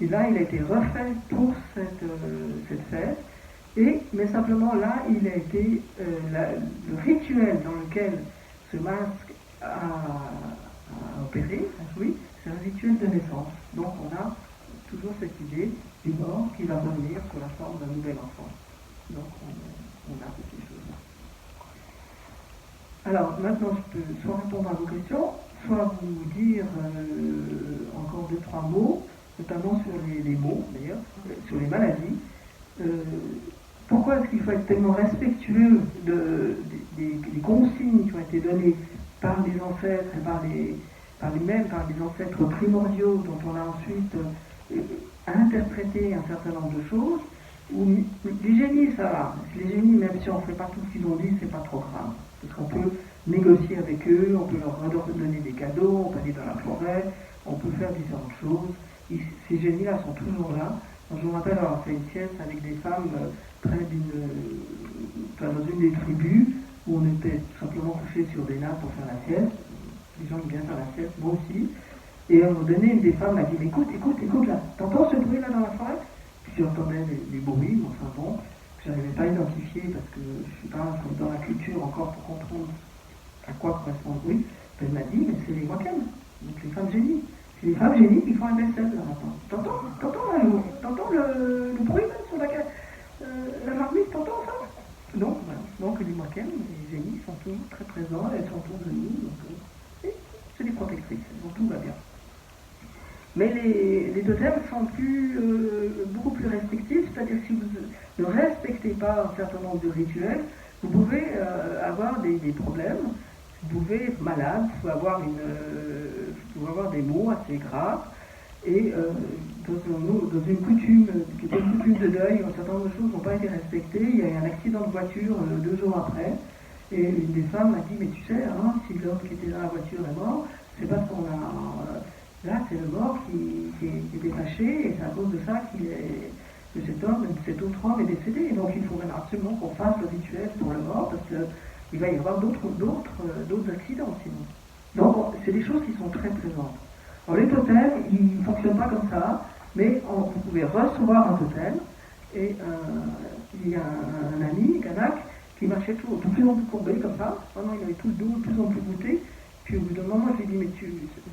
Et là, il a été refait pour cette fête. Mais simplement là, il a été le rituel dans lequel ce masque a opéré, oui, c'est un rituel de naissance. Donc on a toujours cette idée du mort qui va revenir sous la forme d'un nouvel enfant. Donc on a ces choses-là. Alors maintenant, je peux soit répondre à vos questions, soit vous dire encore 2-3 mots, notamment sur les mots d'ailleurs, sur les maladies. Pourquoi est-ce qu'il faut être tellement respectueux des consignes qui ont été données par les ancêtres et par les ancêtres primordiaux dont on a ensuite interprété un certain nombre de choses, où les génies, ça va. Les génies, même si on ne fait pas tout ce qu'ils ont dit, c'est pas trop grave. Parce qu'on peut négocier avec eux, on peut leur donner des cadeaux, on peut aller dans la forêt, on peut faire différentes choses. Et ces génies-là sont toujours là. Je me rappelle avoir fait une sieste avec des femmes près dans une des tribus, où on était tout simplement couché sur des nappes pour faire la sieste. Les gens aiment bien faire la sieste, moi aussi. Et à un moment donné, une des femmes m'a dit, mais écoute, écoute, écoute là, t'entends ce bruit là dans la forêt? Puis j'entendais les bruits, mais enfin bon, je n'arrivais pas à identifier parce que je ne suis pas dans la culture encore pour comprendre à quoi correspond le bruit. Puis elle m'a dit, mais c'est les Wakem, donc les femmes génies. C'est les femmes génies qui font un vaisselle là maintenant. T'entends le bruit là sur la marmite, t'entends ça? Donc, voilà. Donc les Wakem, les génies sont toujours très présents, elles sont autour de nous, donc c'est des protectrices, donc tout va bien. Mais les totems sont beaucoup plus restrictifs, c'est-à-dire que si vous ne respectez pas un certain nombre de rituels, vous pouvez avoir des problèmes, vous pouvez être malade, vous pouvez avoir des maux assez graves, et dans une coutume, qui était une coutume de deuil, un certain nombre de choses n'ont pas été respectées. Il y a eu un accident de voiture 2 jours après, et une des femmes m'a dit, mais tu sais, hein, si l'homme qui était dans la voiture est mort, c'est parce qu'on a... Là, c'est le mort qui était fâché, et c'est à cause de ça que cet autre homme est décédé. Et donc, il faut absolument qu'on fasse le rituel pour le mort, parce qu'il va y avoir d'autres accidents sinon. Donc, c'est des choses qui sont très présentes. Alors, les totems, ils ne fonctionnent pas comme ça, mais vous pouvez recevoir un totem, et il y a un ami, Kanak, qui marchait de plus en plus courbé comme ça. Maintenant, il avait tout le dos de plus en plus goûté. Puis au bout d'un moment, je lui ai dit, mais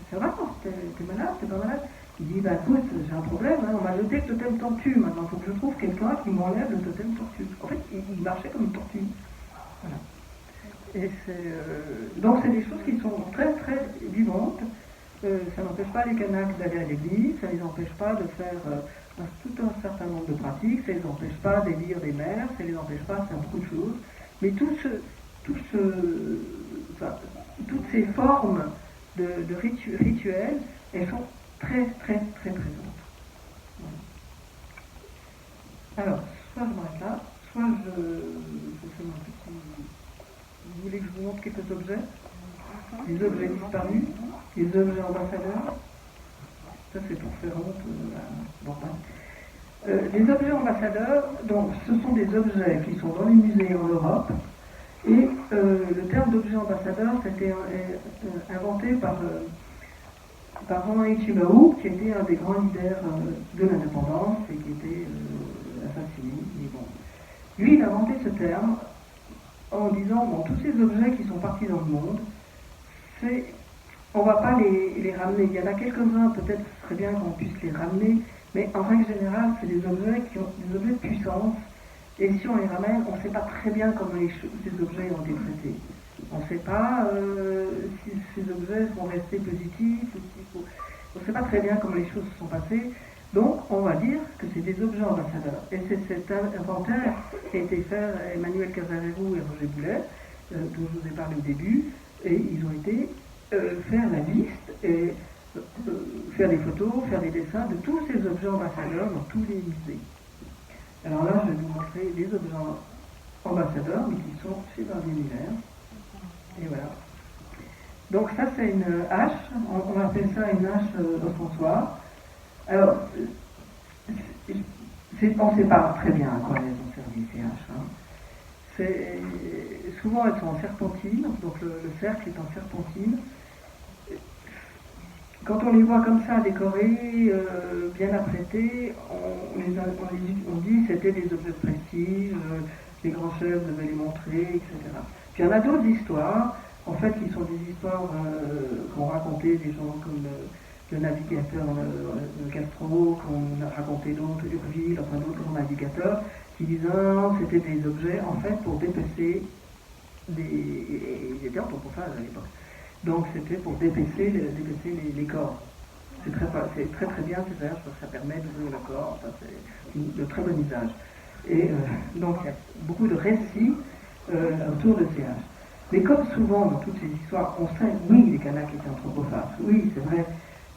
ça va, t'es malade, t'es pas malade? Il dit, bah écoute, j'ai un problème, hein, on m'a jeté le totem tortue, maintenant il faut que je trouve quelqu'un qui m'enlève le totem tortue. En fait, il marchait comme une tortue. Voilà. Et donc c'est des choses qui sont très très vivantes. Ça n'empêche pas les Kanaks d'aller à l'église, ça ne les empêche pas de faire tout un certain nombre de pratiques, ça ne les empêche pas d'élire des mères, ça ne les empêche pas de faire beaucoup de choses. Mais toutes ces formes de rituels, elles sont très très très présentes. Voilà. Alors, soit je m'arrête là, soit je fais mon petit... Vous voulez que je vous montre quelques objets? Les objets disparus, les objets ambassadeurs. Ça c'est pour faire honte les objets ambassadeurs, donc, ce sont des objets qui sont dans les musées en Europe. Et le terme d'objet ambassadeur, c'était inventé par Romain Ichimaou, qui était un des grands leaders de l'indépendance et qui était assassiné. Mais bon. Lui, il a inventé ce terme en disant, bon, tous ces objets qui sont partis dans le monde, on ne va pas les ramener. Il y en a quelques-uns, peut-être ce serait bien qu'on puisse les ramener, mais en règle générale, c'est des objets qui ont des objets de puissance. Et si on les ramène, on ne sait pas très bien comment ces objets ont été traités. On ne sait pas si ces objets vont rester positifs, on ne sait pas très bien comment les choses se sont passées. Donc, on va dire que c'est des objets ambassadeurs. Et c'est cet inventaire qui a été fait à Emmanuel Casarero et Roger Boulet, dont je vous ai parlé au début, et ils ont été faire la liste et faire des photos, faire des dessins de tous ces objets ambassadeurs dans tous les musées. Alors là, je vais vous montrer des objets ambassadeurs, mais qui sont chez Barbier Muller. Et voilà. Donc ça, c'est une hache. On appelle ça une hache d'enfonçoir. Alors, on ne sait pas très bien à quoi elles ont servi, ces haches. Hein. Souvent, elles sont en serpentine, donc le cercle est en serpentine. Quand on les voit comme ça, décorés, bien apprêtés, on dit que c'était des objets de prestige, les grands chefs devaient les montrer, etc. Puis il y en a d'autres histoires, en fait, qui sont des histoires qu'ont racontées des gens comme le navigateur Castro, qu'on a raconté d'autres, Urville, enfin d'autres grands navigateurs, qui disaient non, c'était des objets, en fait, pour dépecer ils étaient anthropophages à l'époque. Donc c'était pour dépecer les corps. C'est très très bien ces haches parce que ça permet d'ouvrir le corps, enfin, c'est de très bon usage. Et donc il y a beaucoup de récits autour de ces haches. Mais comme souvent dans toutes ces histoires, on sait, oui, les Kanaks étaient anthropophages, oui, c'est vrai,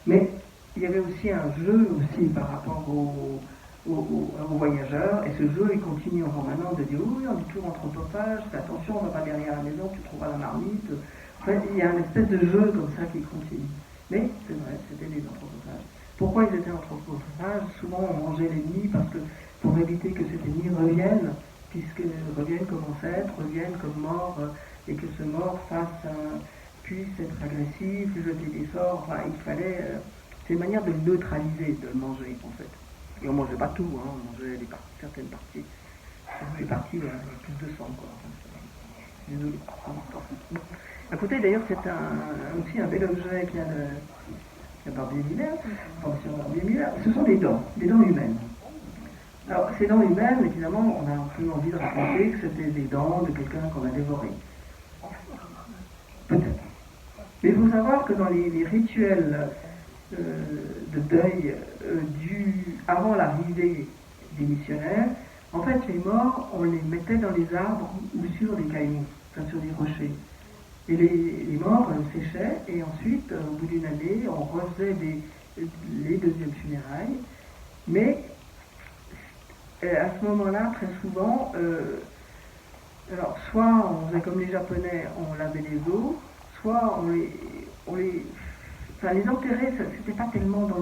mais il y avait aussi un jeu aussi par rapport aux voyageurs, et ce jeu il continue encore maintenant de dire oui, on est toujours anthropophage, fais attention, on ne va pas derrière la maison, tu trouveras la marmite. Enfin, il y a une espèce de jeu comme ça qui continue. Mais c'est vrai, c'était des anthropophages. Pourquoi ils étaient anthropophages? Souvent on mangeait les nids parce que pour éviter que ces nids reviennent, puisque reviennent comme ancêtres, reviennent comme morts et que ce mort puisse être agressif, jeter des sorts, enfin il fallait... c'est une manière de le neutraliser, de le manger en fait. Et on ne mangeait pas tout, hein, on mangeait certaines parties. Les parties, il y a plus de sang quoi. Désolé. À côté d'ailleurs c'est aussi un bel objet qui a Barbier Miller, ce sont des dents humaines. Alors, ces dents humaines, évidemment, on a un peu envie de raconter que c'était des dents de quelqu'un qu'on a dévoré. Peut-être. Mais il faut savoir que dans les rituels de deuil avant l'arrivée des missionnaires, en fait, les morts, on les mettait dans les arbres ou sur des cailloux, enfin sur des rochers. Et les morts séchaient, et ensuite, au bout d'une année, on refaisait les deuxièmes funérailles. Mais à ce moment-là, très souvent, alors soit on faisait comme les Japonais, on lavait les os, soit enfin les enterrer, c'était pas tellement dans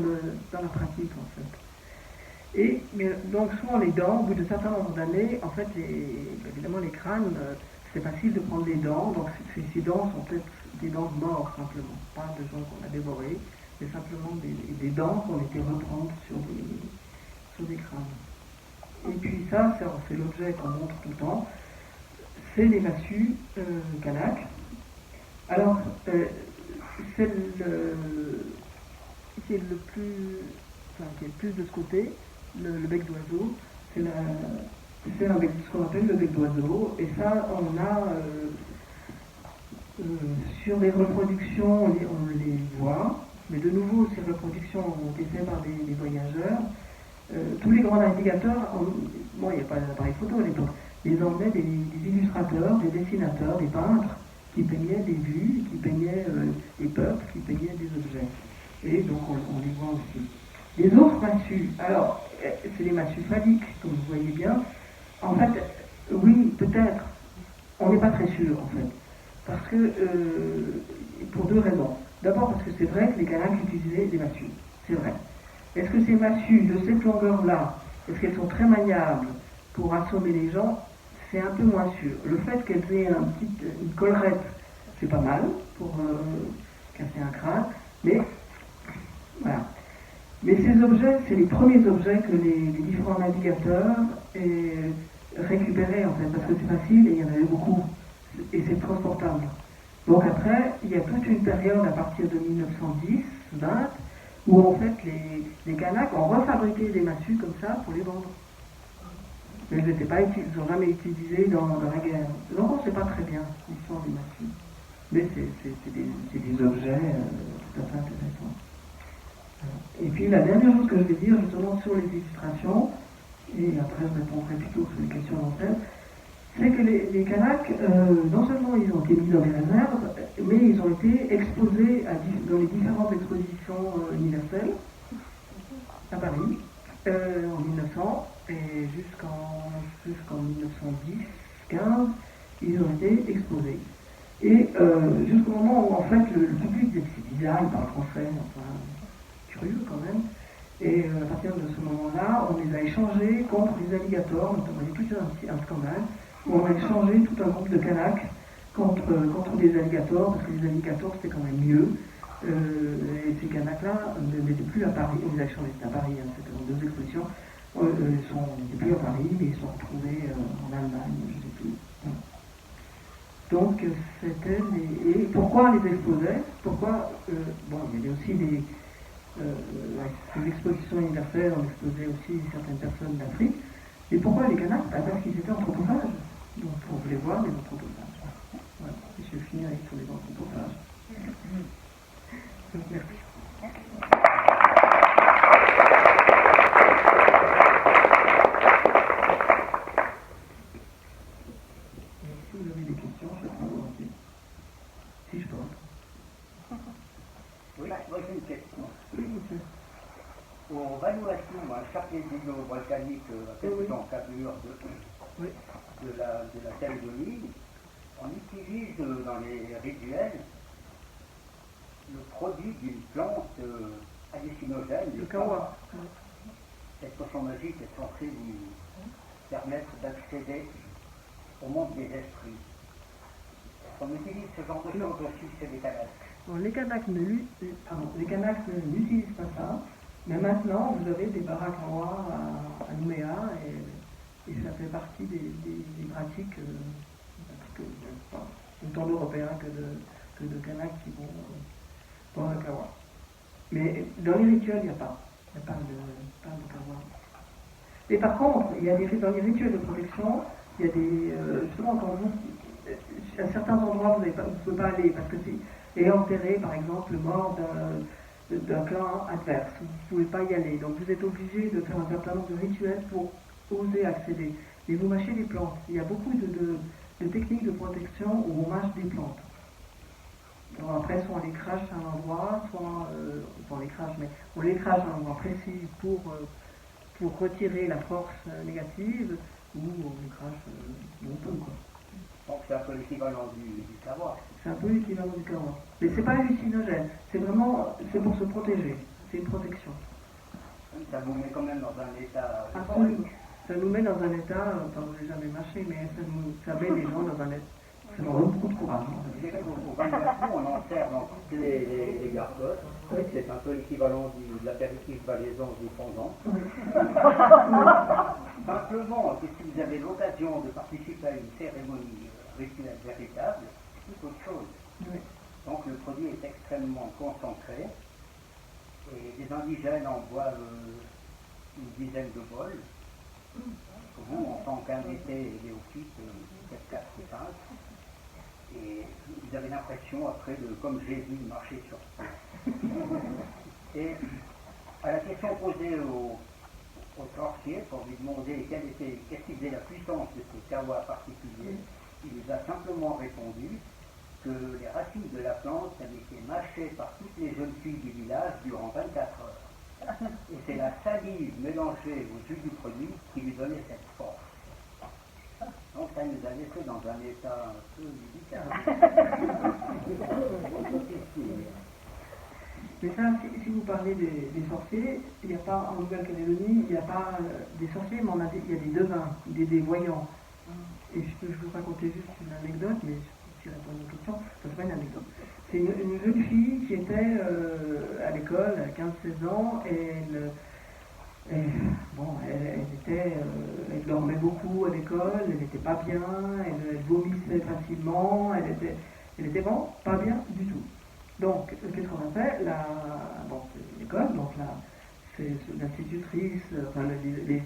la pratique en fait. Mais donc souvent les dents, au bout d'un certain nombre d'années, en fait, évidemment les crânes, c'est facile de prendre les dents, donc ces dents sont peut-être des dents de mort simplement, pas de gens qu'on a dévorés, mais simplement des dents qu'on était reprendre sur des crânes. Et puis ça, c'est l'objet qu'on montre tout le temps, c'est les massues kanak. Alors, c'est qui est le plus de ce côté, le bec d'oiseau, c'est ce qu'on appelle le bec d'oiseau, et ça, on a sur les reproductions, on les voit, mais de nouveau, ces reproductions ont été faites par des voyageurs. Tous les grands navigateurs, bon, il n'y a pas d'appareil photo à l'époque, ils emmenaient des illustrateurs, des dessinateurs, des peintres qui peignaient des vues, qui peignaient des peuples, qui peignaient des objets. Et donc on les voit aussi. Les autres massues, alors c'est les massues phalliques, comme vous voyez bien. En fait, oui, peut-être, on n'est pas très sûr en fait. Parce que, pour deux raisons. D'abord parce que c'est vrai que les Kanaks utilisaient des massues, c'est vrai. Est-ce que ces massues de cette longueur-là, est-ce qu'elles sont très maniables pour assommer les gens? C'est un peu moins sûr. Le fait qu'elles aient une collerette, c'est pas mal pour casser un crâne, mais voilà. Mais ces objets, c'est les premiers objets que les différents navigateurs récupéraient en fait, parce que c'est facile et il y en avait beaucoup, et c'est transportable. Donc après, il y a toute une période à partir de 1910-20 où en fait les Kanaks ont refabriqué des massues comme ça pour les vendre. Mais elles ne sont jamais utilisées dans la guerre. Donc on ne sait pas très bien l'histoire des massues. Mais c'est des objets tout à fait intéressants. Et puis la dernière chose que je vais dire justement sur les illustrations, et après je répondrai plutôt sur les questions d'antenne, c'est que les Kanaks, non seulement ils ont été mis dans les réserves, mais ils ont été exposés dans les différentes expositions universelles à Paris en 1900 et jusqu'en 1910-15, ils ont été exposés. Et jusqu'au moment où en fait le public c'est bizarre, il parle français, enfin curieux quand même. Et à partir de ce moment-là, on les a échangés contre les alligators, notamment il y a tout un scandale, où on a échangé tout un groupe de Kanaks contre des alligators, parce que les alligators c'était quand même mieux. Et ces Kanaks-là n'étaient plus à Paris, on les a échangés, c'était à Paris, hein, c'était dans 2 expositions, ils n'étaient plus à Paris, mais ils sont retrouvés en Allemagne, je ne sais plus. Donc c'était et pourquoi on les exposait? Pourquoi bon, il y avait aussi des expositions universelles, on exposait aussi certaines personnes d'Afrique. Et pourquoi les Kanaks? Parce qu'ils étaient anthropophages. Donc on voulait voir les anthropophages. Voilà, et je vais finir avec tous les anthropophages. Merci. Si vous avez des questions, je vais prendre volontiers. Si je peux. Oui, moi j'ai une question. Oui, monsieur. Aux valuations à chaque épisode volcanique à quelques encablures de la Calédonie, on utilise dans les rituels le produit d'une plante hallucinogène, Le kawa. Cette potion magique est censée vous permettre d'accéder au monde des esprits. On utilise ce genre de choses aussi chez les Kanaks. Bon, les Kanaks n'utilisent pas ça, mais maintenant vous avez des baraques en bois à Nouméa et ça fait partie des pratiques autant d'Européens que de Kanaks qui vont dans le Kawa. Mais dans les rituels, il n'y a pas de Kawa. Et par contre, dans les rituels de protection, il y a justement quand à certains endroits vous ne pouvez pas aller parce que c'est enterré par exemple mort d'un clan adverse, vous ne pouvez pas y aller, donc vous êtes obligé de faire un certain nombre de rituels pour oser accéder. Et vous mâchez des plantes, il y a beaucoup de techniques de protection où on mâche des plantes. Alors après, soit on les crache à un endroit, soit on les crache à un endroit précis pour retirer la force négative, ou on les crache longtemps, quoi. Donc c'est un peu l'équivalent du kawa. C'est un peu l'équivalent du kawa. Mais c'est pas hallucinogène, c'est pour se protéger, c'est une protection. Ça vous met quand même dans un état... Absolument. Ça nous met dans un état, enfin vous n'avez jamais mâché, mais ça met les gens dans un état. Ça leur donne beaucoup de courage. Je dirais qu'au Vanuatu, on en sert dans toutes les gargotes. C'est un peu l'équivalent de l'apéritif valaisan du fondant. Simplement, que si vous avez l'occasion de participer à une cérémonie rituelle véritable, c'est tout autre chose. Oui. Donc le produit est extrêmement concentré et les indigènes en boivent une dizaine de bols. Vous, en tant qu'invité néophyte, peut-être 4 ou 5. Et vous avez l'impression après de, comme Jésus, marcher sur terre. Et à la question posée au sorcier pour lui demander qu'est-ce qui faisait la puissance de ce kawa particulier, il nous a simplement répondu que les racines de la plante avaient été mâchées par toutes les jeunes filles du village durant 24 heures. Et c'est la salive mélangée au jus du produit qui lui donnait cette force. Donc ça nous a laissé dans un état un peu médical. Mais ça, si vous parlez des sorciers, il n'y a pas en Nouvelle-Calédonie, il n'y a pas des sorciers, mais il y a des devins, des voyants. Et je peux vous raconter juste une anecdote, mais si je réponds à une question, ça c'est pas une anecdote. C'est une jeune fille qui était à l'école à 15-16 ans et elle dormait beaucoup à l'école, elle n'était pas bien, elle vomissait facilement, elle était bon, pas bien du tout. Donc, qu'est-ce qu'on a fait? L'école, donc l'institutrice,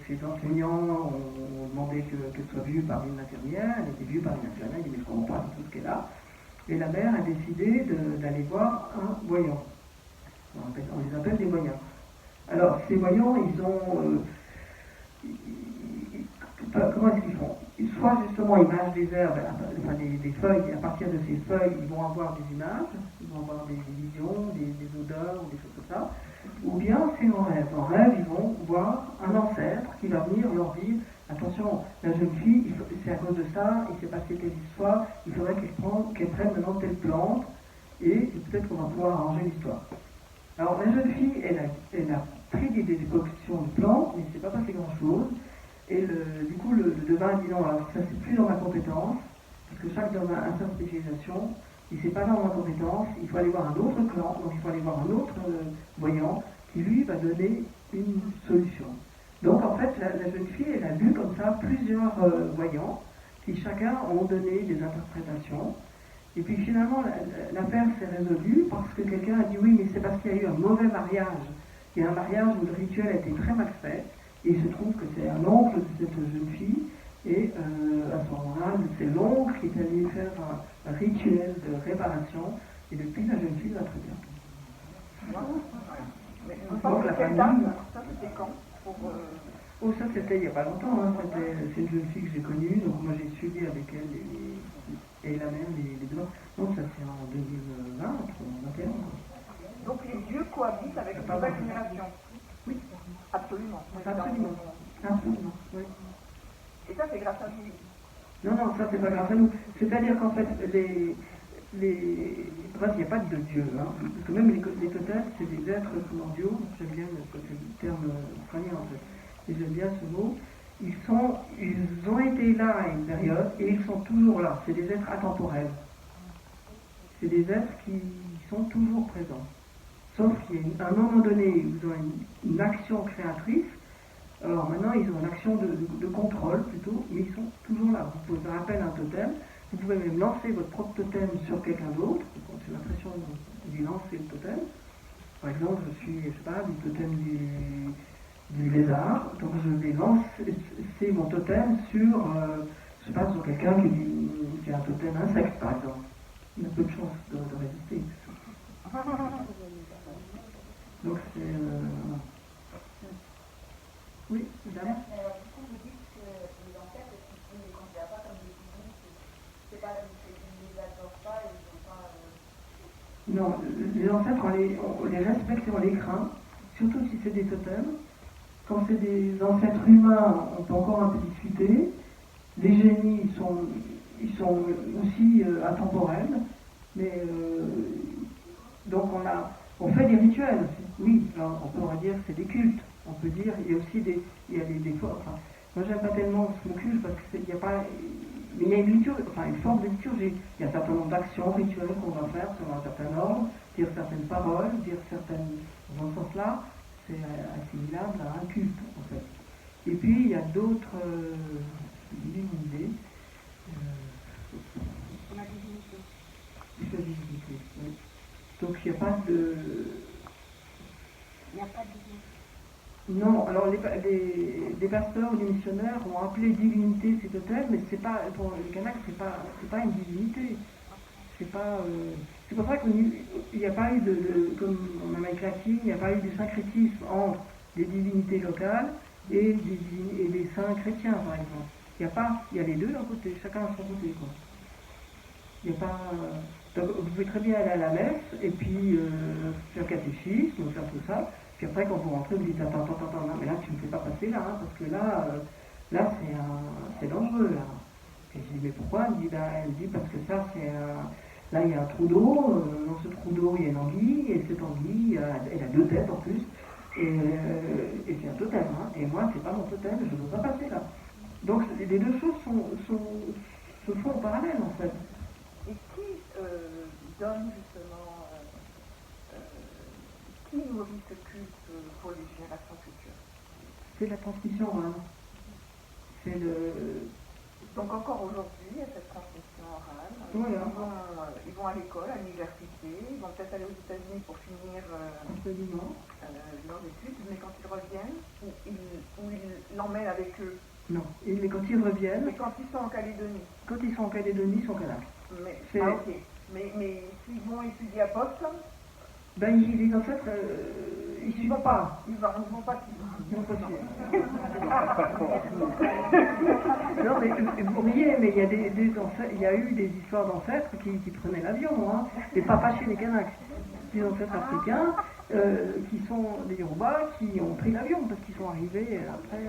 ses enseignants ont demandé qu'elle soit vue par une infirmière, elle était vue par une infirmière, elle dit mais je ne comprends pas tout ce qu'elle a. Et la mère a décidé d'aller voir un voyant. On les appelle des voyants. Alors, ces voyants, ils ont... comment est-ce qu'ils font? Soit justement, ils mâchent des herbes, enfin des feuilles, et à partir de ces feuilles, ils vont avoir des images, ils vont avoir des visions, des odeurs, ou des choses comme ça. Ou bien, c'est en rêve. En rêve, ils vont voir un ancêtre qui va venir leur dire attention, la jeune fille, c'est à cause de ça, il s'est passé telle histoire, il faudrait qu'elle prenne maintenant telle plante, et peut-être qu'on va pouvoir arranger l'histoire. Alors, la jeune fille, elle a pris des décoctions de plantes, mais il ne s'est pas passé grand-chose. Et du coup, le devin dit non, alors ça c'est plus dans ma compétence, parce que chaque devin a sa spécialisation, et c'est pas dans ma compétence, il faut aller voir un autre clan, donc il faut aller voir un autre voyant, qui lui va donner une solution. Donc en fait, la jeune fille, elle a lu comme ça plusieurs voyants, qui chacun ont donné des interprétations, et puis finalement, l'affaire s'est résolue parce que quelqu'un a dit oui, mais c'est parce qu'il y a eu un mauvais mariage. Il y a un mariage où le rituel a été très mal fait, et il se trouve que c'est un oncle de cette jeune fille, et à ce moment-là, c'est l'oncle qui est allé faire un rituel de réparation, et depuis, la jeune fille va très bien. Donc la famille... Ça, c'était quand Oh, ça c'était il n'y a pas longtemps, hein. C'est une jeune fille que j'ai connue, donc moi j'ai suivi avec elle et la mère les deux. Donc ça c'est en 2020, 2021. Donc les dieux cohabitent avec une nouvelle génération. Oui. Absolument. Absolument. Absolument, oui. Et ça c'est grâce à vous. Non, ça c'est pas grâce à nous. C'est-à-dire qu'en fait, il n'y a pas de dieu, hein. Parce que même les totems, c'est des êtres mondiaux, j'aime bien le terme australien en fait. Et j'aime bien ce mot, ils ont été là à une période et ils sont toujours là. C'est des êtres atemporels. c'est des êtres qui sont toujours présents. Sauf qu'il y a un moment donné, ils ont une action créatrice. Alors maintenant, ils ont une action de contrôle plutôt, mais ils sont toujours là. Vous pouvez faire appel à un totem, vous pouvez même lancer votre propre totem sur quelqu'un d'autre. C'est l'impression de lui lancer le totem. Par exemple, je suis, je sais pas, du totem du lézard, donc je vais lancer mon totem sur, je sais pas, sur quelqu'un qui a un totem insecte, par exemple. Il a peu de chances de résister. Donc c'est... Oui, madame. Du coup, vous dites que les ancêtres, ils ne les considèrent pas comme des divinités. C'est pas qu'ils ne les adorent pas, ils ne sont pas... Non, les ancêtres, on les respecte et on les craint, surtout si c'est des totems. Quand c'est des ancêtres humains, on peut encore un peu discuter. Les génies, ils sont aussi intemporels, mais donc on fait des rituels aussi. Oui, alors on pourrait dire que c'est des cultes. On peut dire, il y a aussi des formes. Enfin, moi, j'aime pas tellement ce mot culte parce qu'il n'y a pas. Mais il y a une liturgie, enfin une forme de liturgie. Il y a un certain nombre d'actions rituelles qu'on va faire selon un certain ordre, dire certaines paroles, dire certaines. Dans ce sens-là, c'est assimilable à un culte, en fait. Et puis, il y a d'autres divinités. La divinité. La divinité, oui. Donc, il n'y a pas de. Il n'y a pas de divinité. Non, alors les pasteurs ou les missionnaires ont appelé divinité ces totems, mais c'est pas, pour les Kanaks, c'est pas une divinité. C'est pas. C'est pour ça qu'il n'y a pas eu comme en Amérique latine, il n'y a pas eu de syncrétisme entre des divinités locales et des saints chrétiens, par exemple. Il y a les deux d'un côté, chacun à son côté, quoi. Il n'y a pas. Donc, vous pouvez très bien aller à la messe et puis faire catéchisme, faire tout ça. Puis après, quand vous rentrez, vous dites attends, non, mais là, tu ne me fais pas passer là, hein, parce que là, c'est dangereux, là. Et je dis, mais pourquoi? Elle me dit, parce que ça, là, il y a un trou d'eau, dans ce trou d'eau, il y a une anguille, et cette anguille, elle a deux têtes en plus, et c'est un totem, hein, et moi, c'est pas mon totem, je ne veux pas passer là. Donc, les deux choses se font en parallèle, en fait. Et qui donne justement, qui nourrit ce culte pour les générations futures? C'est la transmission orale. C'est le... Donc encore aujourd'hui, il y a cette transmission orale. Voilà. Ils vont à l'école, à l'université, ils vont peut-être aller aux États-Unis pour finir leurs études, mais quand ils reviennent, ils l'emmènent avec eux. Non, mais quand ils reviennent... Mais quand ils sont en Calédonie. Quand ils sont en Calédonie, ils sont kanaks. Ok. Mais s'ils vont étudier à Boston... Ben, les ancêtres, ils suivent pas. Ils vont pas suivre. Non, mais vous riez, mais il y a eu des histoires d'ancêtres qui prenaient l'avion, hein, et pas chez les Kanaks. Des ancêtres africains qui sont des Yoruba qui ont pris l'avion parce qu'ils sont arrivés après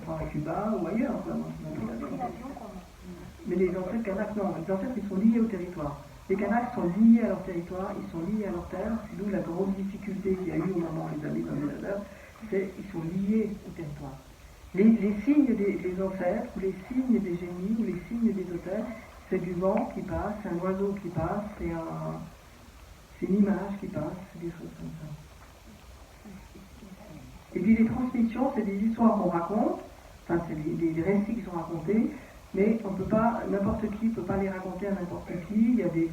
à Cuba ou ailleurs. Quoi, mais les ancêtres Kanaks, non, les ancêtres ils sont liés au territoire. Les Kanaks sont liés à leur territoire, ils sont liés à leur terre, c'est d'où la grosse difficulté qu'il y a eu au moment des années colonisateur, c'est qu'ils sont liés au territoire. Les signes des ancêtres, ou les signes des génies, ou les signes des totems, c'est du vent qui passe, c'est un oiseau qui passe, c'est une image qui passe, c'est des choses comme ça. Et puis les transmissions, c'est des histoires qu'on raconte, enfin c'est des récits qui sont racontés, mais on peut pas, n'importe qui ne peut pas les raconter à n'importe qui. Il y a des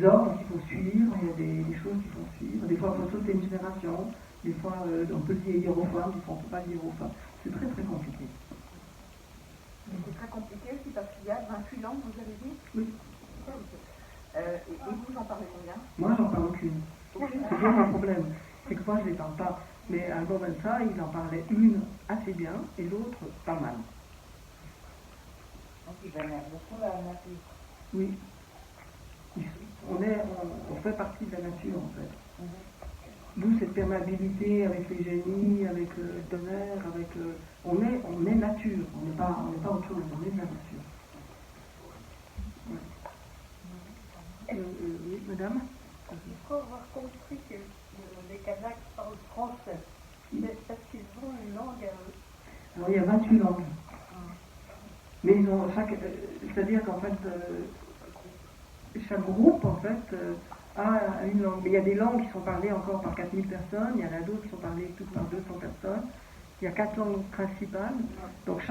ordres qu'il faut suivre, il y a des choses qu'il faut suivre. Des fois, il faut sauter une génération. Des fois, on peut le dire aux femmes, des fois, on ne peut pas le dire aux femmes. C'est très, très compliqué. C'est très compliqué aussi parce qu'il y a 28 langues, vous avez dit? Oui. Et vous en parlez combien? Moi, j'en parle aucune. C'est bien un problème. C'est que moi, je ne les parle pas. Mais à Gorbensa, il en parlait une assez bien et l'autre pas mal. Donc ils vénèrent beaucoup la nature. Oui. On fait partie de la nature, en fait. D'où cette perméabilité avec les génies, avec le tonnerre, avec... on est nature, on n'est pas autre chose, on est de la nature. Ouais. Oui, madame? Il faut avoir compris que les Kanaks parlent français. C'est parce qu'ils ont une langue à eux. Alors, il y a 28 langues. Mais ils ont c'est-à-dire qu'en fait, chaque groupe, en fait, a une langue. Mais il y a des langues qui sont parlées encore par 4000 personnes, il y en a d'autres qui sont parlées toutes par 200 personnes. Il y a 4 langues principales. Donc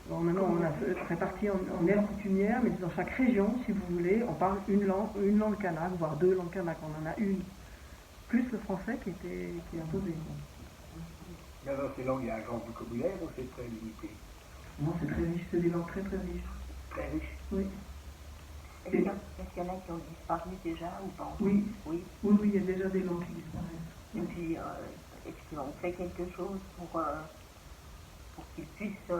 bon, maintenant on a réparti en aires coutumières, mais dans chaque région, si vous voulez, on parle une langue kanak, voire 2 langues kanak. On en a une, plus le français qui est imposé. Et alors, ces langues, il y a un grand vocabulaire ou c'est très limité? Non, c'est très riche, c'est des langues très très riches. Très riche. Oui. Est-ce qu'il y en a qui ont disparu déjà ou pas? Oui. Oui. Oui, il y a déjà des langues qui disparaissent. Et puis, est-ce qu'on fait quelque chose pour qu'ils puissent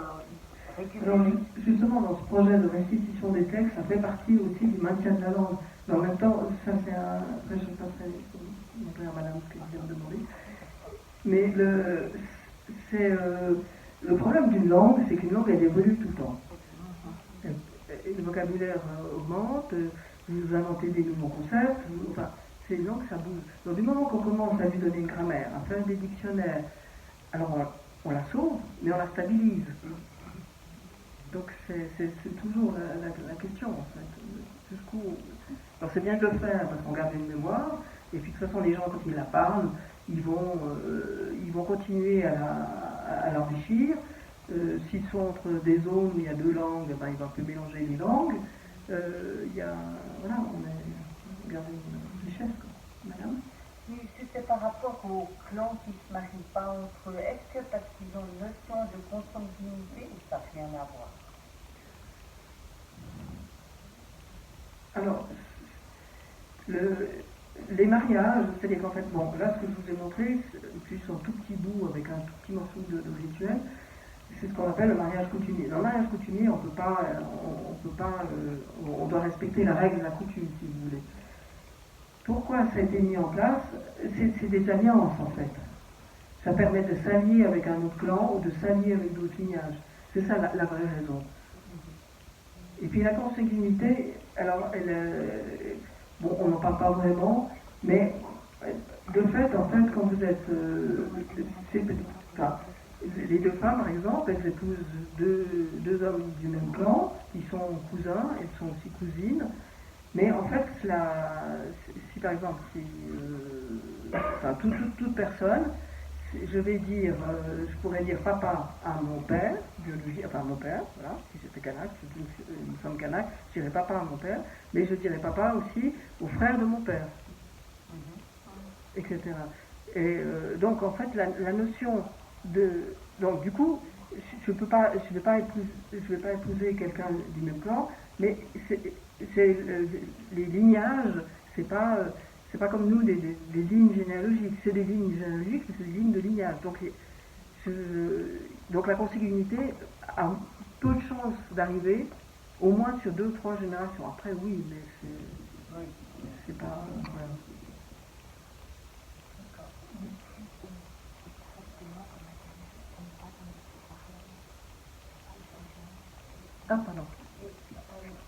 récupérer? Alors, justement, dans ce projet de restitution des textes, ça fait partie aussi du maintien de la langue. Mais en même temps, ça c'est un... Après, je passerai montrer à madame ce que je viens de demander. Mais le problème d'une langue, c'est qu'une langue, elle évolue tout le temps. Le vocabulaire augmente, vous inventez des nouveaux concepts, enfin, c'est une langue, ça bouge. Donc, du moment qu'on commence à lui donner une grammaire, à faire des dictionnaires, alors on la sauve, mais on la stabilise. Donc, c'est toujours la question, en fait. Jusqu'où... Alors, c'est bien de le faire, parce qu'on garde une mémoire, et puis de toute façon, les gens, quand ils la parlent, ils vont continuer à l'enrichir. S'ils sont entre des zones où il y a 2 langues, ben, ils vont plus mélanger les langues. Voilà, on a gardé une richesse, quoi. Madame? Oui, c'était par rapport aux clans qui ne se marient pas entre eux. Est-ce que parce qu'ils ont une notion de consanguinité ou ça n'a rien à voir? Alors, les mariages, c'est-à-dire qu'en fait, bon, là, ce que je vous ai montré, plus en tout petit bout, avec un tout petit morceau de rituel, c'est ce qu'on appelle le mariage coutumier. Dans le mariage coutumier, on doit respecter la règle de la coutume, si vous voulez. Pourquoi ça a été mis en place? C'est des alliances, en fait. Ça permet de s'allier avec un autre clan ou de s'allier avec d'autres lignages. C'est ça la vraie raison. Et puis la consanguinité, alors, bon, on n'en parle pas vraiment, mais de fait, en fait, quand vous êtes... les 2 femmes, par exemple, elles épousent 2 hommes du même clan, qui sont cousins, elles sont aussi cousines, mais en fait, si par exemple, toute personne, je pourrais dire papa à mon père, biologique, enfin mon père, voilà, si j'étais kanak, c'est une femme kanak, je dirais papa à mon père, mais je dirais papa aussi au frère de mon père, etc. Et donc en fait, la notion donc du coup, je vais pas épouser quelqu'un du même clan, mais les lignages, c'est pas comme nous des lignes généalogiques, c'est des lignes généalogiques, mais c'est des lignes de lignage. Donc la consanguinité a peu de chances d'arriver, au moins sur 2 ou 3 générations. Après oui, mais c'est pas... Voilà. Ah, pardon.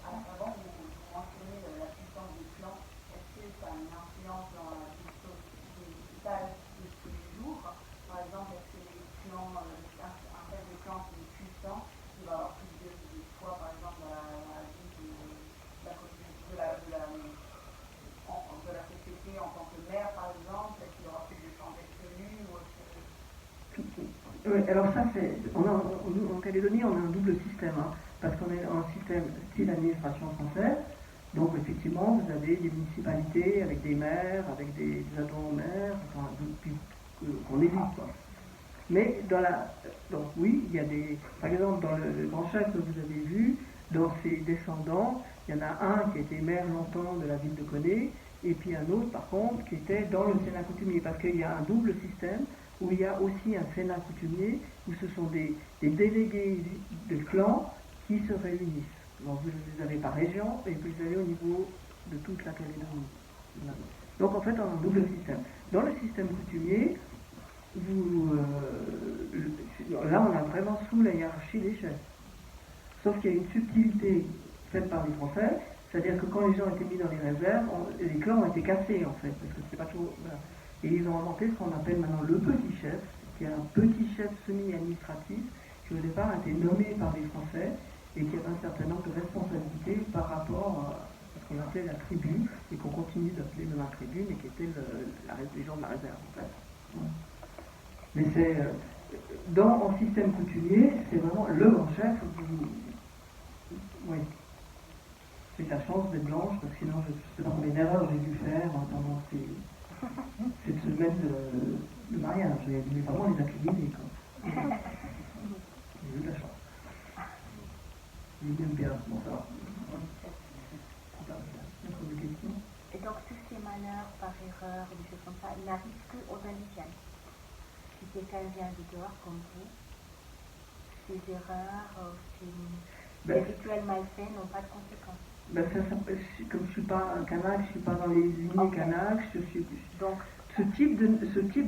Avant, vous mentionnez la puissance du clan. Est-ce que ça a une influence dans la vitale de tous les jours? Par exemple, est-ce que les clans, un chef de clan qui est puissant, il va avoir plus de poids, par exemple, dans la vie de la société en tant que maire, par exemple? Est-ce qu'il y aura plus de changements de tenue ou est-ce que... Oui, alors ça, en Calédonie, on a un double système, hein, parce qu'on est en système style administration française. Donc, effectivement, vous avez des municipalités avec des maires, avec des adjoints aux maires, enfin, qu'on élit, quoi. Mais donc oui, il y a par exemple, dans le grand chef que vous avez vu, dans ses descendants, il y en a un qui était maire longtemps de la ville de Koné, et puis un autre, par contre, qui était dans le Sénat coutumier, parce qu'il y a un double système où il y a aussi un Sénat coutumier, où ce sont des délégués de clans qui se réunissent. Donc vous les avez par région, et vous les avez au niveau de toute la Calédonie. Voilà. Donc en fait, on a un double système. Dans le système coutumier, là on a vraiment sous la hiérarchie des chefs. Sauf qu'il y a une subtilité faite par les Français, c'est-à-dire que quand les gens étaient mis dans les réserves, les clans ont été cassés en fait, parce que c'est pas toujours... Voilà. Et ils ont inventé ce qu'on appelle maintenant le petit chef, qui est un petit chef semi-administratif, qui au départ a été nommé par les Français, et qui avait un certain nombre de responsabilités par rapport à ce qu'on appelait la tribu, et qu'on continue d'appeler maintenant la tribu, mais qui était les gens de la réserve en fait. Mais c'est en système coutumier, c'est vraiment le grand chef. Oui. J'ai la chance d'être blanche, parce que sinon, c'est dans mes erreurs j'ai dû faire pendant cette semaine de mariage. J'ai dû vraiment les accumuler. J'ai eu la chance. J'ai bien bien pour ça. D'autres questions? Et donc tous ces malheurs par erreur, des choses comme ça, ils n'arrivent que aux indigènes. Si quelqu'un vient de dehors comme vous, ces erreurs, ces rituels malfaits n'ont pas de conséquences. Comme je ne suis pas un Kanak, je ne suis pas dans les lignées Kanak, donc ce type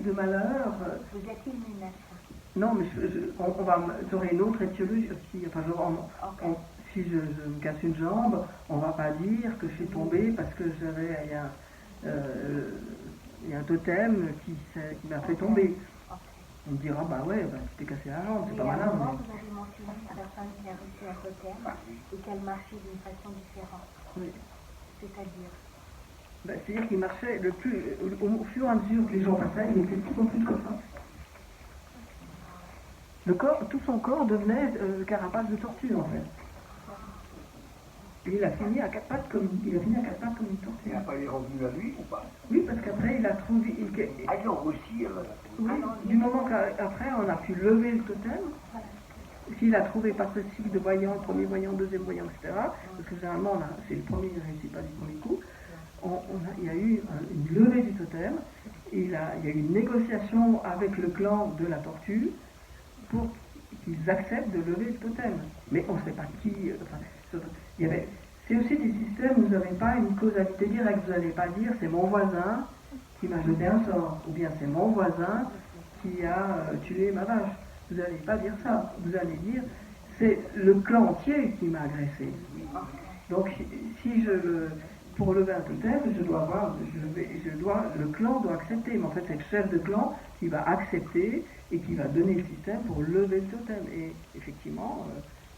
de malheur. Vous êtes immune à ça? Non, mais j'aurai une autre étiologie. Si je me casse une jambe, on ne va pas dire que je suis tombée parce que il y a un totem qui m'a fait tomber. On me dira, bah ouais, tu t'es cassé la jambe, c'est pas malin. Vous avez mentionné une personne qui a reçu un totem et qu'elle marchait d'une façon différente. Oui. C'est-à-dire c'est-à-dire qu'il marchait au fur et à mesure que les gens passaient, il était de plus en plus comme ça. Tout son corps devenait carapace de tortue en fait. Et il a fini à quatre pattes comme une tortue. Et après il est revenu à lui ou pas? Oui, parce qu'après il a trouvé. Ils ont aussi. Oui, du moment qu'après on a pu lever le totem, s'il a trouvé par ce cycle de voyant, premier voyant, deuxième voyant, etc. Parce que généralement c'est le premier qui ne réussit pas du premier coup. Il y a eu une levée du totem, et il y a eu une négociation avec le clan de la tortue pour qu'ils acceptent de lever le totem. Mais on ne sait pas qui. C'est aussi des systèmes où vous n'avez pas une causalité directe. Vous n'allez pas dire c'est mon voisin qui m'a jeté un sort, ou bien c'est mon voisin qui a tué ma vache. Vous n'allez pas dire ça. Vous allez dire c'est le clan entier qui m'a agressé. Donc pour lever un totem, le clan doit accepter. Mais en fait, c'est le chef de clan qui va accepter et qui va donner le système pour lever le totem. Et effectivement,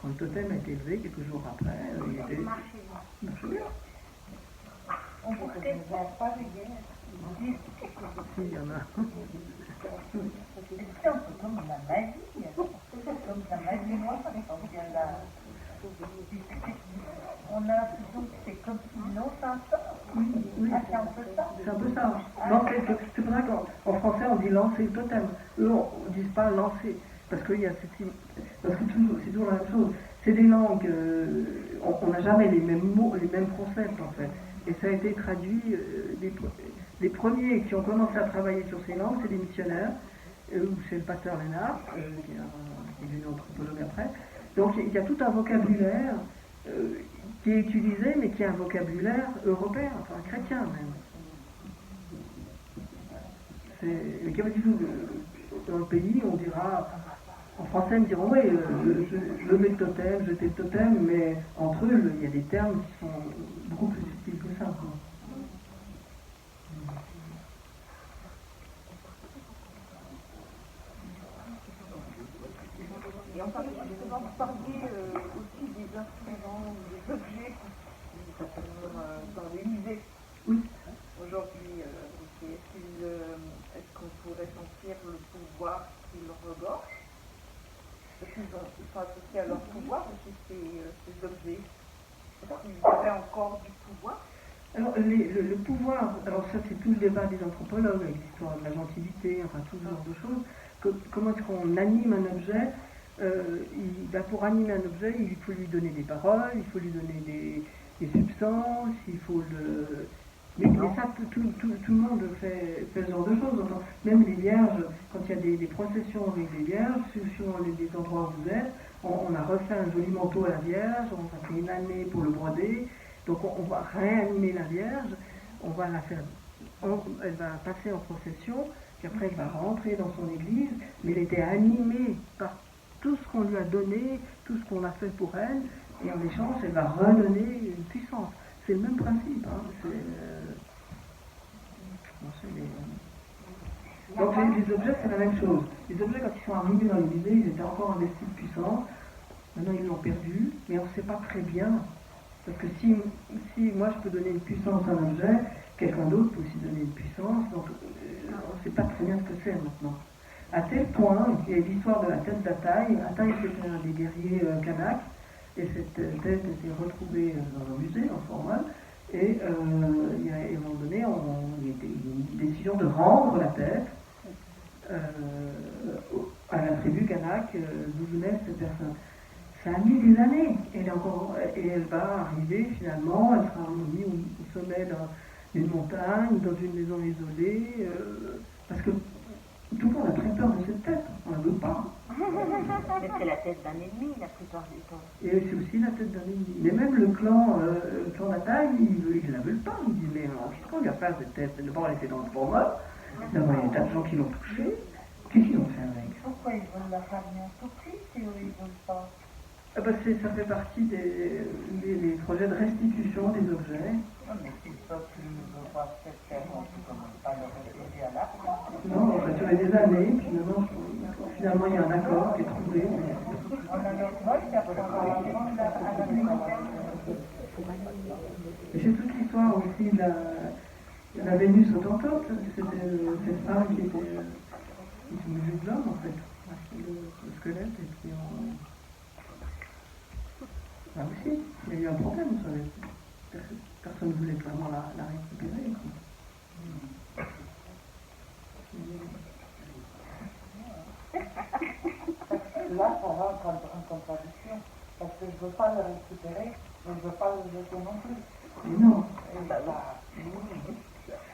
quand le totem a été levé, quelques jours après, il était... marche bien. On vous traite pas de guerre. Si, il y en a. C'est un peu comme la magie. Comme la magie noire, on a l'impression que c'est comme si l'enfant sort. Oui. C'est un peu ça. C'est un peu ça. C'est pour ça qu'en français on dit lancer le totem. Eux on ne dit pas lancer. Parce qu'il y a c'est toujours la même chose. C'est des langues, on n'a jamais les mêmes mots, les mêmes concepts en fait. Et ça a été traduit, les premiers qui ont commencé à travailler sur ces langues, c'est des missionnaires, ou c'est le pasteur Lénard, qui est devenu anthropologue après. Donc il y a tout un vocabulaire qui est utilisé, mais qui est un vocabulaire européen, enfin chrétien même. Mais qui est pas du tout dans le pays, on dira, en français, ils me diront, oui, lever le totem, jeter le totem, mais entre eux, il y a des termes qui sont beaucoup plus subtils que ça. Quoi. Et on parlait justement, vous parliez aussi des instruments, des objets qui sont dans les musées. Oui. Aujourd'hui, est-ce qu'on pourrait sentir le pouvoir qui leur regorge? Est-ce qu'ils sont associés à leur pouvoir aussi, ces objets? Est-ce qu'ils auraient encore du pouvoir? Alors, le pouvoir, alors ça c'est tout le débat des anthropologues, avec l'histoire de la gentilité, enfin tout ce genre de choses. Comment est-ce qu'on anime un objet? Pour animer un objet, il faut lui donner des paroles, il faut lui donner des substances, il faut le... Mais ça, tout le monde fait ce genre de choses. Enfin, même les vierges, quand il y a des processions avec des vierges, sur les endroits où vous êtes, on a refait un joli manteau à la Vierge, on a fait une année pour le broder, donc on va réanimer la Vierge, on va la faire, elle va passer en procession, puis après elle va rentrer dans son église, mais elle était animée par tout ce qu'on lui a donné, tout ce qu'on a fait pour elle, et en échange, elle va redonner une puissance. C'est le même principe. Hein. Donc les objets, c'est la même chose. Les objets, quand ils sont arrivés dans les musées, ils étaient encore investis de puissance. Maintenant, ils l'ont perdu, mais on ne sait pas très bien. Parce que si moi je peux donner une puissance à un objet, quelqu'un d'autre peut aussi donner une puissance. Donc, on ne sait pas très bien ce que c'est maintenant. À tel point, il y a l'histoire de la tête d'Ataï. Ataï, c'était un des guerriers kanaks. Et cette tête était retrouvée dans un musée, en format. Et il y a, à un moment donné, il y a une décision de rendre la tête à la tribu kanak d'où venait cette personne. Ça a mis des années. Et elle va arriver finalement, elle sera mise au sommet d'une montagne, dans une maison isolée, parce que tout le monde a très peur de cette tête, on ne la veut pas. Mais c'est la tête d'un ennemi la plupart du temps. Et c'est aussi la tête d'un ennemi. Mais même le clan d'Ataï, ils ne la veulent pas. Ils disent, mais qu'est-ce qu'on lui a fait cette tête? D'abord, elle était dans le format. D'abord, il y a des tas de gens qui l'ont touchée. Qu'est-ce qu'ils ont fait avec? Pourquoi ils veulent la ramener à tout prix si eux ils veulent pas? Ah bah ça fait partie des projets de restitution des objets. Mais si le peuple ne veut pas cette terre, on ne peut pas leur aider à la Non, ça a duré des années, puis finalement il y a un accord qui est trouvé. On a notre vol, puis après on va la vendre à l'américaine. Et c'est toute l'histoire aussi de la Vénus autantote. C'était cette femme qui était une vue de l'homme en fait. Le squelette, et puis là aussi, il y a eu un problème, vous savez. Personne ne voulait vraiment la récupérer. Là, ça rentre en contradiction, parce que je ne veux pas le récupérer, mais je ne veux pas le jeter non plus. Mais non. Et là,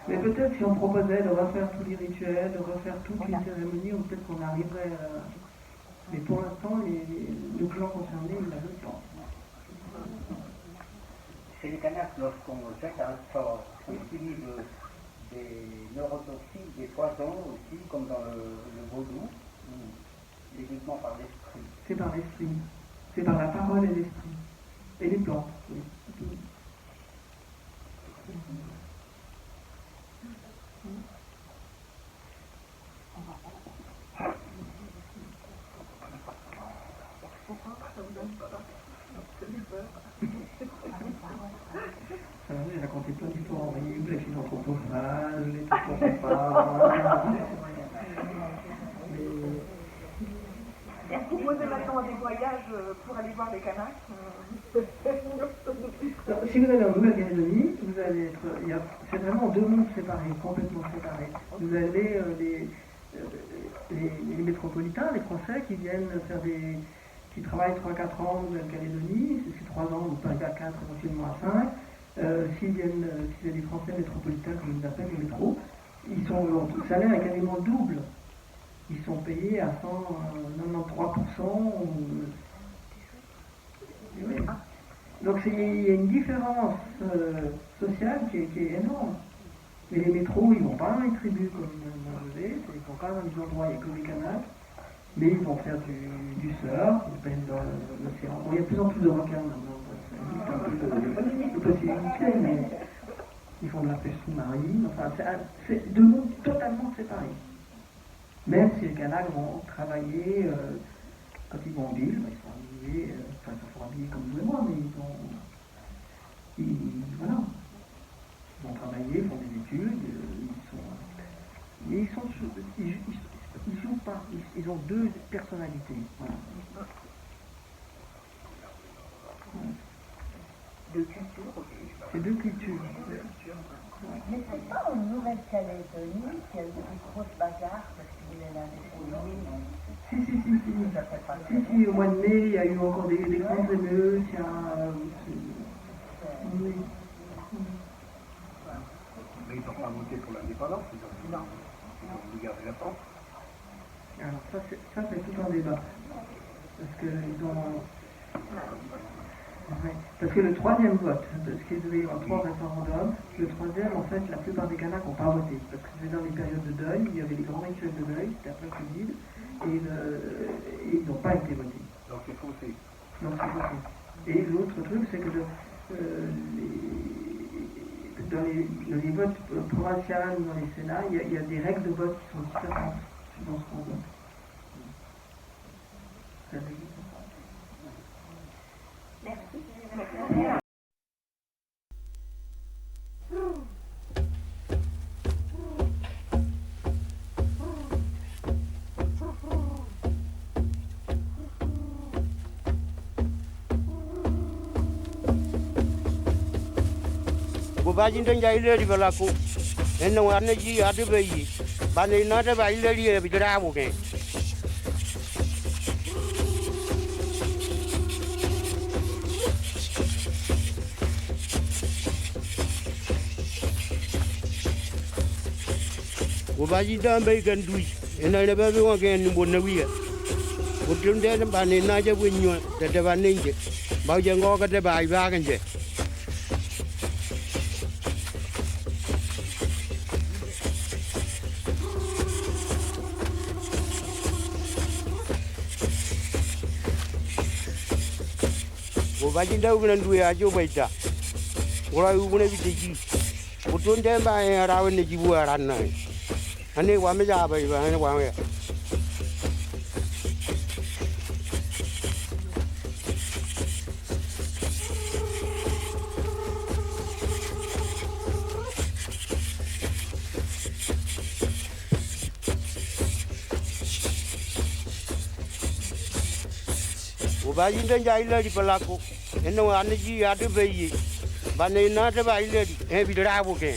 Mais peut-être si on proposait de refaire tous les rituels, de refaire toutes les cérémonies, ou peut-être qu'on arriverait à... Mais pour l'instant, le clan concerné, il ne la veut pas. Chez les Kanaks, lorsqu'on jette un sort, on utilise des neurotoxiques, des poisons aussi, comme dans le vaudou, ou uniquement par l'esprit. C'est par l'esprit. C'est par la parole et l'esprit. Et les plantes, oui. J'ai raconté plein d'histoires horribles, les filles anthropophages, les anthropophages. vous posez maintenant des voyages pour aller voir les Kanaks. Si vous allez en Nouvelle-Calédonie, vous allez être. C'est vraiment deux mondes séparés, complètement séparés. Vous avez les métropolitains, les Français qui viennent faire qui travaillent 3-4 ans en Nouvelle-Calédonie, c'est 3 ans, ou pas à 4, éventuellement à 5. S'il y a des Français métropolitains, comme ils appellent les métros, leur salaire est quasiment double. Ils sont payés à 193%. Oui. Donc il y a une différence sociale qui est énorme. Mais les métros, ils ne vont pas dans les tribus comme ils ne vont pas dans les endroits, il n'y a que les canals. Mais ils vont faire du surf, ils baignent dans l'océan. Bon, il y a de plus en plus de requins maintenant. C'est un peu possibilité, mais ils font de la pêche sous-marine. Enfin, c'est deux mondes totalement séparés. Même si les Kanaks vont travailler, quand ils vont en ville, ils sont habillés, ils sont habillés comme vous et moi, mais voilà. Ils vont travailler, ils font des études, ils jouent pas, ils ont deux personnalités. Voilà. Deux cultures aussi. C'est deux cultures. Mais c'est pas en Nouvelle-Calédonie qu'il y a eu des grosses bagarres parce qu'il est là avec Si, au mois de mai, il y a eu encore des grandes émeutes, oui. Mais ils n'ont pas voté pour l'indépendance, ils ont voulu garder la France. Alors ça c'est tout un débat. Parce que parce que le troisième vote, parce qu'il devait y avoir 3 référendums, le troisième, en fait, la plupart des Kanaks n'ont pas voté. Parce que c'était dans les périodes de deuil, il y avait des grands rituels de deuil, c'était après le Covid, et ils n'ont pas été votés. Donc c'est faussé. Donc c'est faussé. Et l'autre truc, c'est que dans les votes provinciaux ou dans les Sénats, il y a des règles de vote qui sont différentes dans ce qu'on vote. ကိုဘာချင်းတင်ကြိုင်လေးဒီဘလာကိုအနဝအနကြီးအတူပဲကြီးဘာနေနာတဲ့ဘာကြီးလေးရဲ့ပြီးကြဖို့ကဲကိုဘာကြီးတမ်းပဲကန်ဒူအနလည်းပဲပြောကဲနဘနဝီကိုတွန်းတဲ့ဘာနေနာချက်ဝညွတ်တဲ့ဘာနေကြီးဘောက်ကျန်ကောကတဲ့ဘာဘာကန်ကျကိုဘာကြီးတော့ကန်ဒူရအကျိုးပိတ်တာကိုလာဦးကနေပြီးတကြီးကိုတွန်းတဲ့ဘာရတာဝနေကြီးဘူးရတာနိုင်အနေဝါမကြပဲဘာနဲ့ဝါမဲဘာကြီးတင်ကြိုင်လေဒီပလာကိုအနဝအနကြီးအတူပဲကြီးဘာနေနာတဲ့ဘာကြီးလေပြီးကြဖို့ကဲ